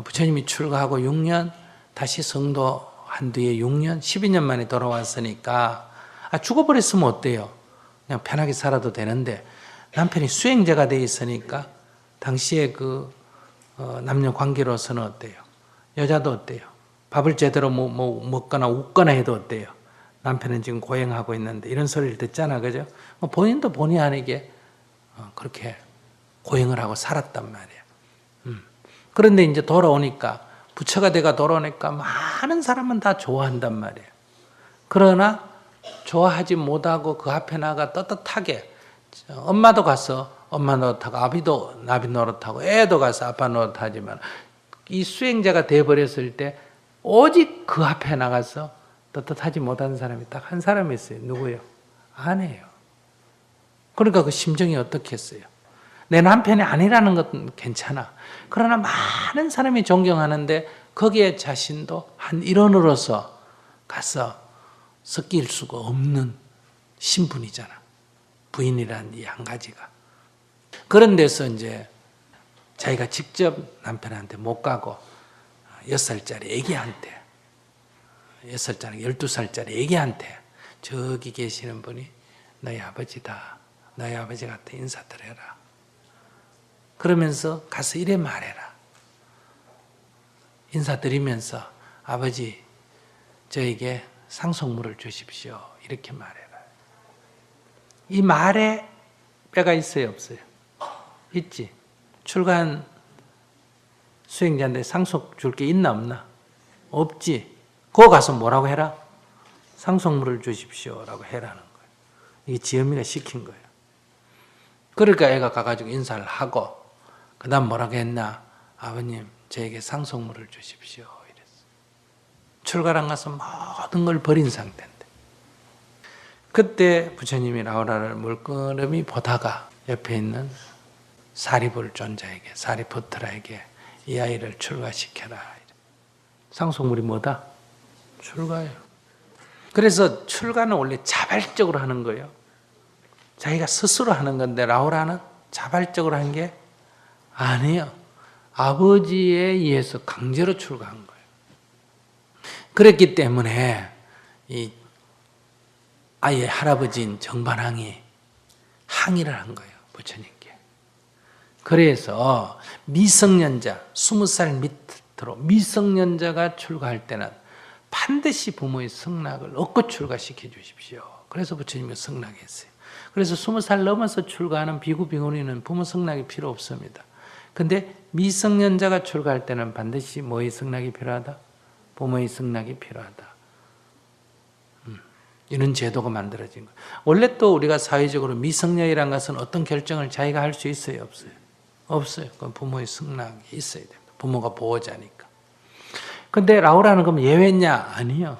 부처님이 출가하고 6년 다시 성도한 뒤에 6년 12년 만에 돌아왔으니까 죽어버렸으면 어때요? 그냥 편하게 살아도 되는데 남편이 수행자가 돼 있으니까 당시에 그 남녀 관계로서는 어때요? 여자도 어때요? 밥을 제대로 먹거나 웃거나 해도 어때요? 남편은 지금 고행하고 있는데 이런 소리를 듣잖아, 그죠? 본인도 본의 아니게 그렇게 고행을 하고 살았단 말이에요. 그런데 이제 돌아오니까 부처가 돼가 돌아오니까 많은 사람은 다 좋아한단 말이에요. 그러나 좋아하지 못하고 그 앞에 나가 떳떳하게 엄마도 가서 엄마 노릇하고 아비도 나비 노릇하고 애도 가서 아빠 노릇하지만 이 수행자가 돼버렸을 때 오직 그 앞에 나가서 떳떳하지 못한 사람이 딱 한 사람이 있어요. 누구예요? 아내예요. 그러니까 그 심정이 어떻겠어요? 내 남편이 아니라는 것은 괜찮아. 그러나 많은 사람이 존경하는데 거기에 자신도 한 일원으로서 가서 섞일 수가 없는 신분이잖아. 부인이라는 이 한 가지가. 그런 데서 이제 자기가 직접 남편한테 못 가고 6살짜리 애기한테 6살짜리 12살짜리 애기한테 저기 계시는 분이 너희 아버지다. 너희 아버지한테 인사드려라. 그러면서 가서 이래 말해라. 인사드리면서 아버지 저에게 상속물을 주십시오. 이렇게 말해라. 이 말에 뼈가 있어요? 없어요? 있지. 출가한 수행자인데 상속 줄 게 있나 없나? 없지. 거기 가서 뭐라고 해라? 상속물을 주십시오라고 해라는 거예요. 이게 지엄이가 시킨 거예요. 그러니까 애가 가가지고 인사를 하고 그 다음 뭐라고 했나? 아버님 저에게 상속물을 주십시오 이랬어. 출가랑 가서 모든 걸 버린 상태인데 그때 부처님이 라우라를 물끄러미 보다가 옆에 있는 사리불 존자에게 사리푸트라에게 이 아이를 출가시켜라. 상속물이 뭐다? 출가예요. 그래서 출가는 원래 자발적으로 하는 거예요. 자기가 스스로 하는 건데 라우라는 자발적으로 한 게 아니에요. 아버지에 의해서 강제로 출가한 거예요. 그랬기 때문에 이 아이의 할아버지인 정반항이 항의를 한 거예요. 부처님께. 그래서 미성년자 20살 밑으로 미성년자가 출가할 때는 반드시 부모의 성락을 얻고 출가시켜 주십시오. 그래서 부처님이 성락했어요. 그래서 20살 넘어서 출가하는 비구 비구니는 부모 성락이 필요 없습니다. 근데 미성년자가 출가할 때는 반드시 뭐의 성락이 필요하다? 부모의 성락이 필요하다. 이런 제도가 만들어진 거예요. 원래 또 우리가 사회적으로 미성년이라는 것은 어떤 결정을 자기가 할 수 있어요? 없어요? 없어요. 그건 부모의 성락이 있어야 됩니다. 부모가 보호자니까. 근데 라우라는 그럼 예외냐? 아니요.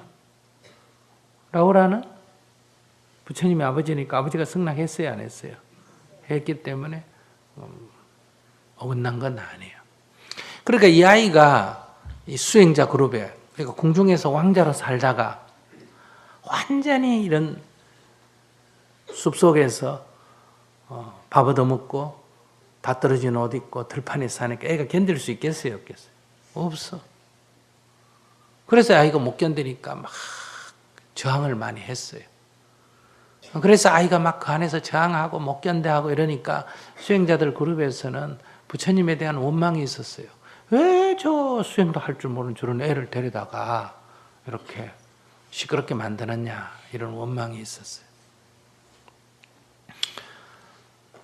라우라는 부처님이 아버지니까 아버지가 성락했어요? 안 했어요? 했기 때문에 어긋난 건 아니에요. 그러니까 이 아이가 이 수행자 그룹에 그러니까 궁중에서 왕자로 살다가 완전히 이런 숲속에서 밥 얻어먹고 다 떨어진 옷 입고 들판에 사니까 애가 견딜 수 있겠어요? 없겠어요? 없어. 그래서 아이가 못 견디니까 막 저항을 많이 했어요. 그래서 아이가 막 그 안에서 저항하고 못 견뎌하고 이러니까 수행자들 그룹에서는 부처님에 대한 원망이 있었어요. 왜 저 수행도 할 줄 모르는 저런 애를 데려다가 이렇게 시끄럽게 만드느냐, 이런 원망이 있었어요.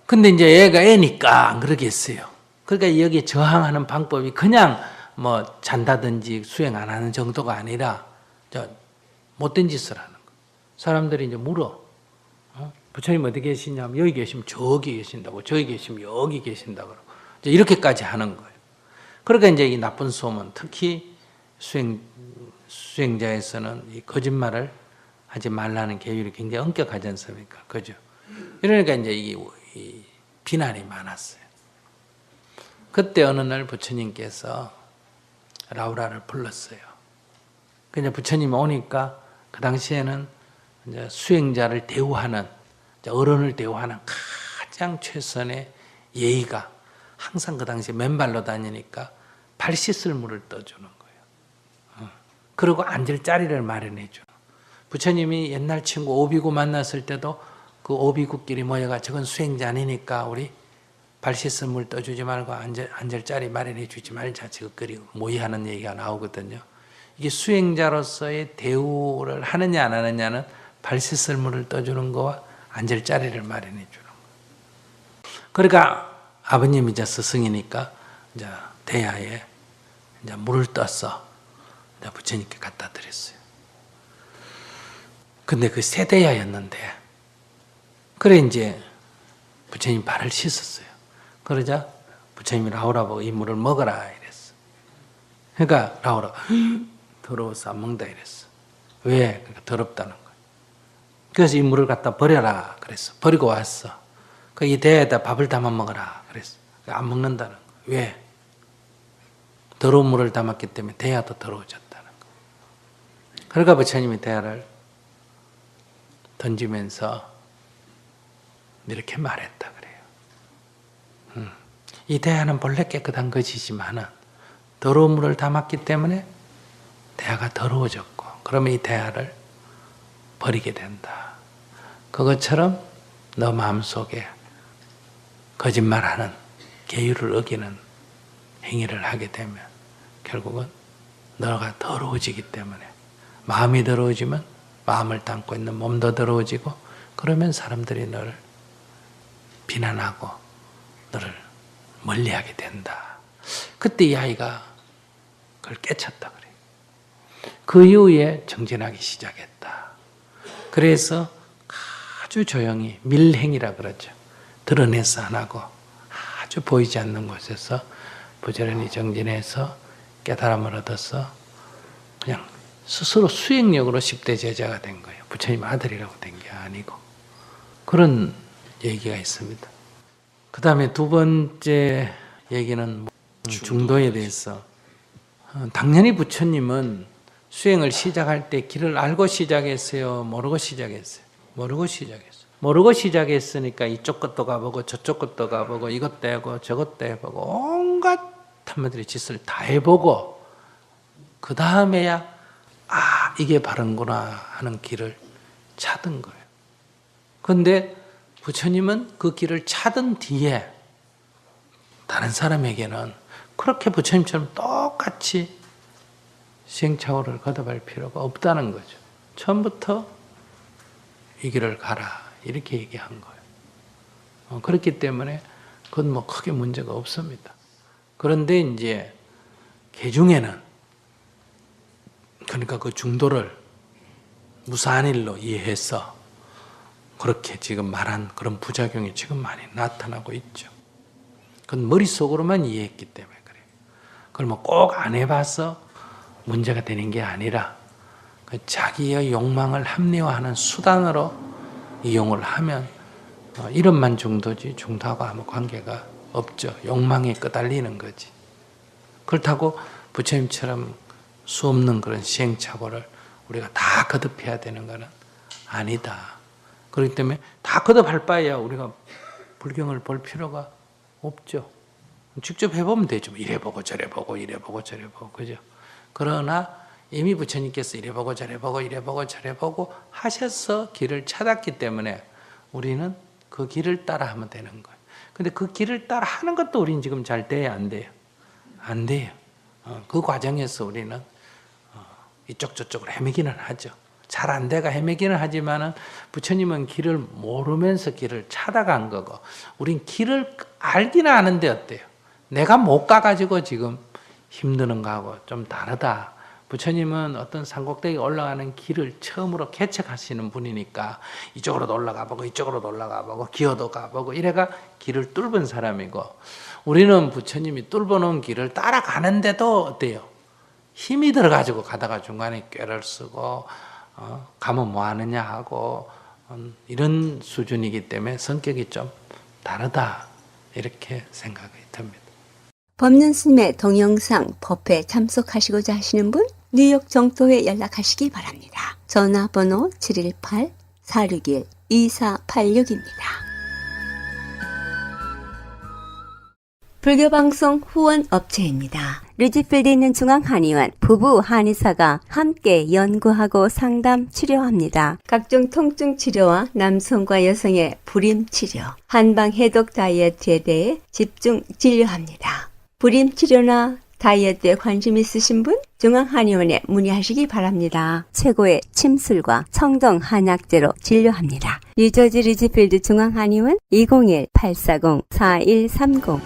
근데 이제 얘가 애니까 안 그러겠어요. 그러니까 여기에 저항하는 방법이 그냥 뭐 잔다든지 수행 안 하는 정도가 아니라 못된 짓을 하는 거. 사람들이 이제 물어. 부처님 어디 계시냐면 여기 계시면 저기 계신다고, 저기 계시면 여기 계신다고 이제 이렇게까지 하는 거예요. 그러니까 이제 이 나쁜 소문, 특히 수행자에서는 이 거짓말을 하지 말라는 계율이 굉장히 엄격하지 않습니까? 그죠? 이러니까 이제 이 비난이 많았어요. 그때 어느 날 부처님께서 라우라를 불렀어요. 그냥 부처님이 오니까 그 당시에는 이제 수행자를 대우하는, 어른을 대우하는 가장 최선의 예의가 항상 그 당시에 맨발로 다니니까 발 씻을 물을 떠주는 거예요. 그리고 앉을 자리를 마련해 주는. 부처님이 옛날 친구 오비구 만났을 때도 그 오비구끼리 모여가 저건 수행자 아니니까 우리 발 씻을 물 떠주지 말고 앉을 자리 마련해 주지 말자. 지극거리고 모의하는 얘기가 나오거든요. 이게 수행자로서의 대우를 하느냐 안 하느냐는 발 씻을 물을 떠주는 거와 앉을 자리를 마련해 주는 거. 그러니까 아버님이 이제 스승이니까 이제 대야에 이제 물을 떠서 이제 부처님께 갖다 드렸어요. 근데 그 세대야였는데, 그래 이제 부처님 발을 씻었어요. 그러자 부처님이 라오라 보고 이 물을 먹어라 이랬어. 그러니까 라오라 더러워서 안 먹는다 이랬어. 왜? 그러니까 더럽다는 거예요. 그래서 이 물을 갖다 버려라 그랬어. 버리고 왔어. 이 대야에다 밥을 담아 먹어라 그랬어. 안 먹는다는 거예요. 왜? 더러운 물을 담았기 때문에 대야도 더러워졌다는 거예요. 그러니까 부처님이 대야를 던지면서 이렇게 말했다 그래요. 이 대야는 본래 깨끗한 것이지만은 더러운 물을 담았기 때문에 대야가 더러워졌고, 그러면 이 대야를 버리게 된다. 그것처럼 너 마음속에 거짓말하는, 계율을 어기는 행위를 하게 되면 결국은 너가 더러워지기 때문에, 마음이 더러워지면 마음을 담고 있는 몸도 더러워지고, 그러면 사람들이 너를 비난하고 너를 멀리하게 된다. 그때 이 아이가 그걸 깨쳤다 그래요. 그 이후에 정진하기 시작했다. 그래서 아주 조용히 밀행이라 그러죠. 드러내서 안 하고 아주 보이지 않는 곳에서 부지런히 정진해서 깨달음을 얻어서 그냥 스스로 수행력으로 10대 제자가 된 거예요. 부처님 아들이라고 된 게 아니고. 그런 얘기가 있습니다. 그 다음에 두 번째 얘기는 중도에 대해서. 당연히 부처님은 수행을 시작할 때 길을 알고 시작했어요? 모르고 시작했어요? 모르고 시작했어요. 모르고 시작했으니까 이쪽 것도 가보고 저쪽 것도 가보고 이것도 해보고 저것도 해보고 온갖 한마디로 짓을 다 해보고 그 다음에야 이게 바른구나 하는 길을 찾은 거예요. 그런데 부처님은 그 길을 찾은 뒤에 다른 사람에게는 그렇게 부처님처럼 똑같이 시행착오를 거듭할 필요가 없다는 거죠. 처음부터 이 길을 가라 이렇게 얘기한 거예요. 그렇기 때문에 그건 뭐 크게 문제가 없습니다. 그런데 이제 개중에는, 그러니까 그 중도를 무사한 일로 이해해서 그렇게 지금 말한 그런 부작용이 지금 많이 나타나고 있죠. 그건 머릿속으로만 이해했기 때문에 그래요. 그걸 뭐 꼭 안 해봐서 문제가 되는 게 아니라 자기의 욕망을 합리화하는 수단으로 이용을 하면 이런만 중도지 중도하고 아무 관계가 없죠. 욕망에 끄달리는 거지. 그렇다고 부처님처럼 수없는 그런 시행착오를 우리가 다 거듭해야 되는 것은 아니다. 그렇기 때문에 다 거듭할 바에야 우리가 불경을 볼 필요가 없죠. 직접 해보면 되죠. 이래 보고 저래 보고 이래 보고 저래 보고, 그죠? 그러나 이미 부처님께서 이래 보고 저래 보고 이래 보고 저래 보고 하셔서 길을 찾았기 때문에 우리는 그 길을 따라 하면 되는 거예요. 근데 그 길을 따라 하는 것도 우리는 지금 잘 돼야 안 돼요. 안 돼요. 그 과정에서 우리는 이쪽 저쪽으로 헤매기는 하죠. 잘 안 돼가 헤매기는 하지만은 부처님은 길을 모르면서 길을 찾아간 거고 우린 길을 알기는 아는데 어때요? 내가 못 가가지고 지금 힘드는 거하고 좀 다르다. 부처님은 어떤 산꼭대기 올라가는 길을 처음으로 개척하시는 분이니까 이쪽으로도 올라가 보고 이쪽으로도 올라가 보고 기어도 가보고 이래가 길을 뚫은 사람이고 우리는 부처님이 뚫어놓은 길을 따라가는데도 어때요? 힘이 들어가지고 가다가 중간에 꾀를 쓰고 가면 뭐 하느냐 하고 이런 수준이기 때문에 성격이 좀 다르다 이렇게 생각이 듭니다. 법륜 스님의 동영상 법회에 참석하시고자 하시는 분 뉴욕 정토회 연락하시기 바랍니다. 전화번호 718-461-2486입니다. 불교방송 후원업체입니다. 류지필드에 있는 중앙한의원 부부 한의사가 함께 연구하고 상담 치료합니다. 각종 통증 치료와 남성과 여성의 불임 치료, 한방 해독 다이어트에 대해 집중 진료합니다. 불임 치료나 다이어트에 관심 있으신 분 중앙한의원에 문의하시기 바랍니다. 최고의 침술과 청정 한약재로 진료합니다. 뉴저지 류지필드 중앙한의원 201-840-4130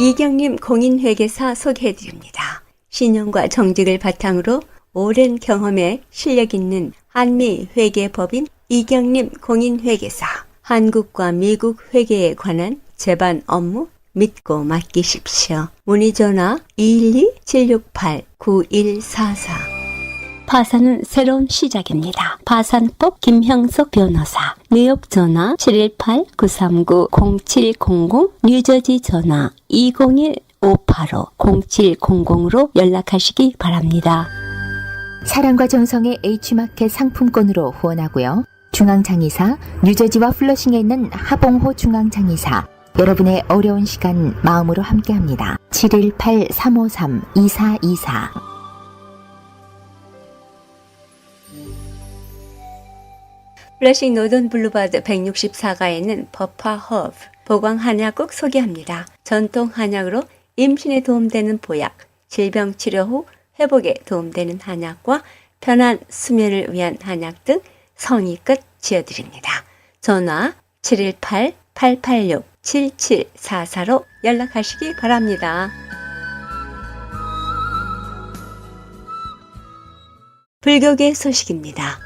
이경림 공인회계사 소개해드립니다. 신용과 정직을 바탕으로 오랜 경험에 실력 있는 한미회계법인 이경림 공인회계사. 한국과 미국 회계에 관한 제반 업무 믿고 맡기십시오. 문의전화 212-768-9144. 파산은 새로운 시작입니다. 파산법 김형석 변호사. 뉴욕 전화 718-939-0700, 뉴저지 전화 201-585-0700으로 연락하시기 바랍니다. 사랑과 정성의 H마켓 상품권으로 후원하고요. 중앙장의사, 뉴저지와 플러싱에 있는 하봉호 중앙장의사. 여러분의 어려운 시간 마음으로 함께합니다. 718-353-2424. 플러싱 노던 블루바드 164가에 있는 버파 허브 보광 한약국 소개합니다. 전통 한약으로 임신에 도움되는 보약, 질병 치료 후 회복에 도움되는 한약과 편한 수면을 위한 한약 등 성의껏 지어드립니다. 전화 718-886-7744로 연락하시기 바랍니다. 불교계 소식입니다.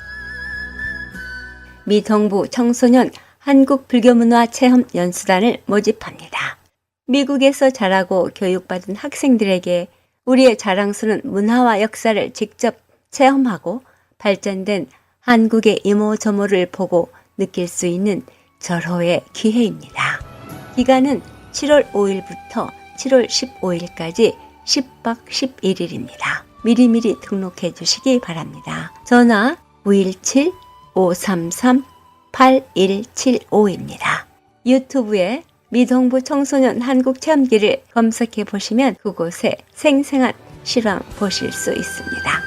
미 동부 청소년 한국불교문화체험연수단을 모집합니다. 미국에서 자라고 교육받은 학생들에게 우리의 자랑스러운 문화와 역사를 직접 체험하고 발전된 한국의 이모저모를 보고 느낄 수 있는 절호의 기회입니다. 기간은 7월 5일부터 7월 15일까지 10박 11일입니다. 미리미리 등록해 주시기 바랍니다. 전화 917-533-8175입니다. 유튜브에 미동부 청소년 한국체험기를 검색해 보시면 그곳에 생생한 실황 보실 수 있습니다.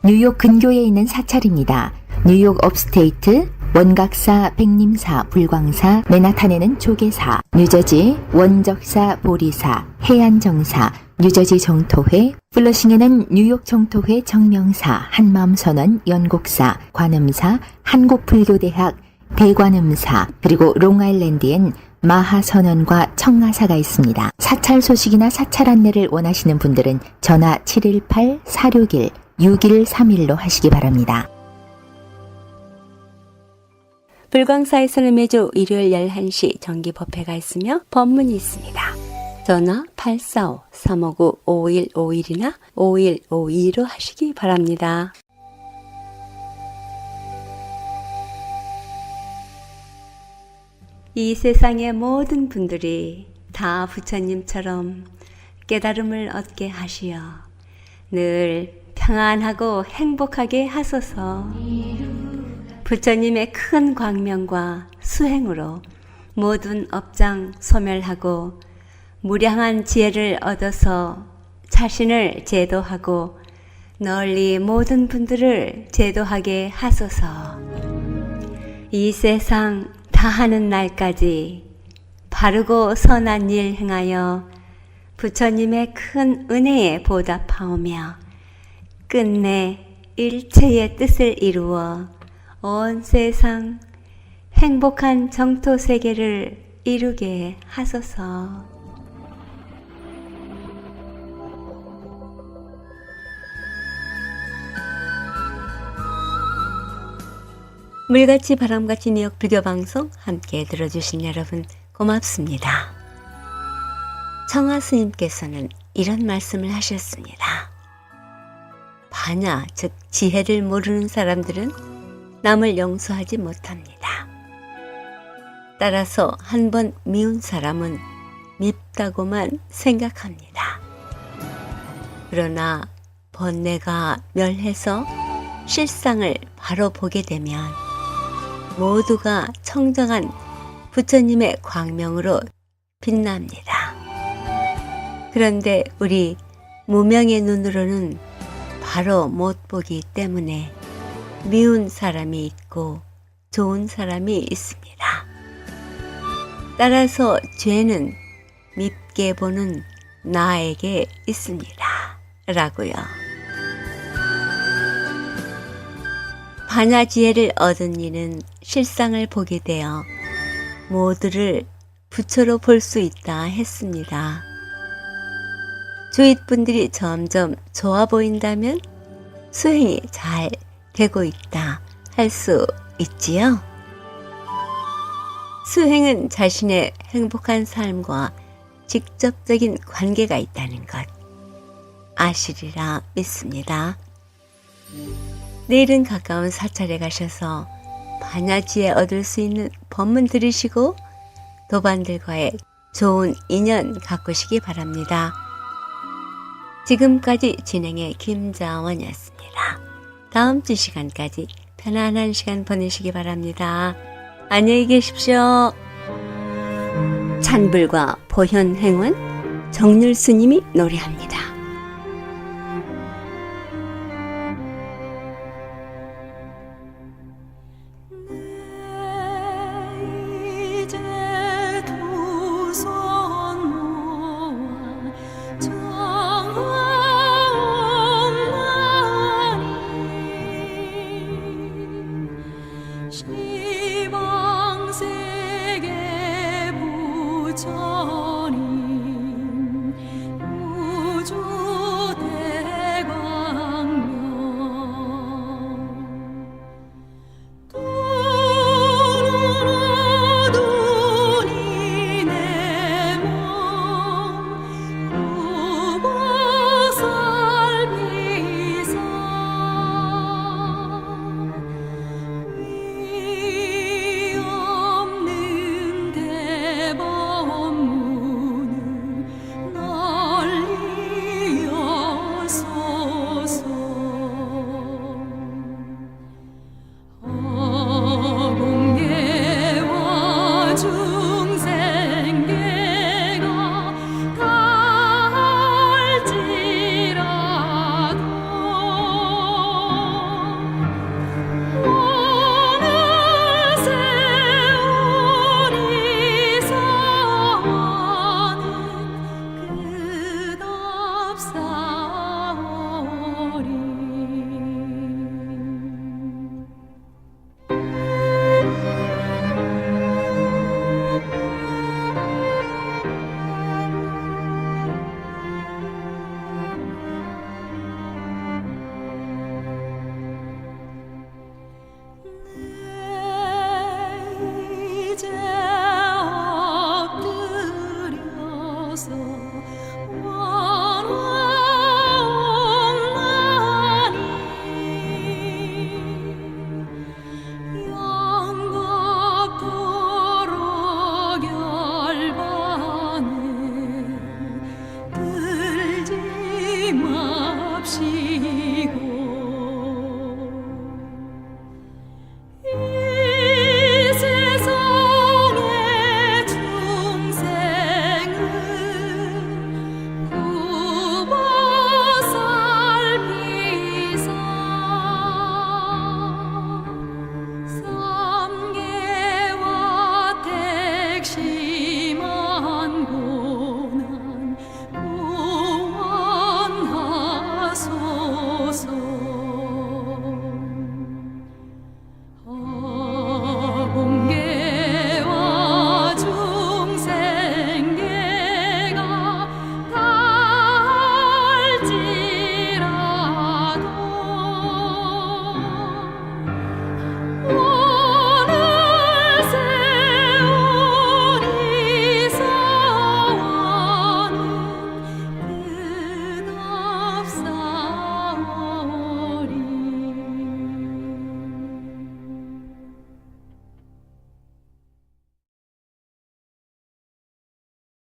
뉴욕 근교에 있는 사찰입니다. 뉴욕 업스테이트, 원각사, 백림사, 불광사, 맨하탄에는 조계사, 뉴저지, 원적사, 보리사, 해안정사, 뉴저지 정토회, 플러싱에는 뉴욕 정토회 정명사, 한마음선언 연곡사, 관음사, 한국불교대학, 대관음사, 그리고 롱아일랜드엔 마하선언과 청하사가 있습니다. 사찰 소식이나 사찰 안내를 원하시는 분들은 전화 718-461-6131로 하시기 바랍니다. 불광사에서는 매주 일요일 11시 정기법회가 있으며 법문이 있습니다. 전화 845-359-5151이나 5152로 하시기 바랍니다. 이 세상의 모든 분들이 다 부처님처럼 깨달음을 얻게 하시어 늘 평안하고 행복하게 하소서. 부처님의 큰 광명과 수행으로 모든 업장 소멸하고 무량한 지혜를 얻어서 자신을 제도하고 널리 모든 분들을 제도하게 하소서. 이 세상 다하는 날까지 바르고 선한 일 행하여 부처님의 큰 은혜에 보답하오며 끝내 일체의 뜻을 이루어 온 세상 행복한 정토 세계를 이루게 하소서. 물같이 바람같이 뉴욕 불교 방송 함께 들어주신 여러분 고맙습니다. 청하 스님께서는 이런 말씀을 하셨습니다. 반야, 즉 지혜를 모르는 사람들은 남을 용서하지 못합니다. 따라서 한 번 미운 사람은 밉다고만 생각합니다. 그러나 번뇌가 멸해서 실상을 바로 보게 되면 모두가 청정한 부처님의 광명으로 빛납니다. 그런데 우리 무명의 눈으로는 바로 못 보기 때문에 미운 사람이 있고 좋은 사람이 있습니다. 따라서 죄는 밉게 보는 나에게 있습니다. 라고요. 반야지혜를 얻은 이는 실상을 보게 되어 모두를 부처로 볼 수 있다 했습니다. 주윗분들이 점점 좋아 보인다면 수행이 잘 되고 있다 할 수 있지요. 수행은 자신의 행복한 삶과 직접적인 관계가 있다는 것 아시리라 믿습니다. 내일은 가까운 사찰에 가셔서 반야지혜 얻을 수 있는 법문 들으시고 도반들과의 좋은 인연 가꾸시기 바랍니다. 지금까지 진행의 김자원이었습니다. 다음 주 시간까지 편안한 시간 보내시기 바랍니다. 안녕히 계십시오. 찬불과 보현행원 정률 스님이 노래합니다. 시방세계 부처님 우주대광명 눈이 내 몸 구보살미사 위 없는 대법문을 널리어소서. 어공계와 중생계가 갈지라도 오늘 세월이 사는 끝없사오리. 이제 엎드려서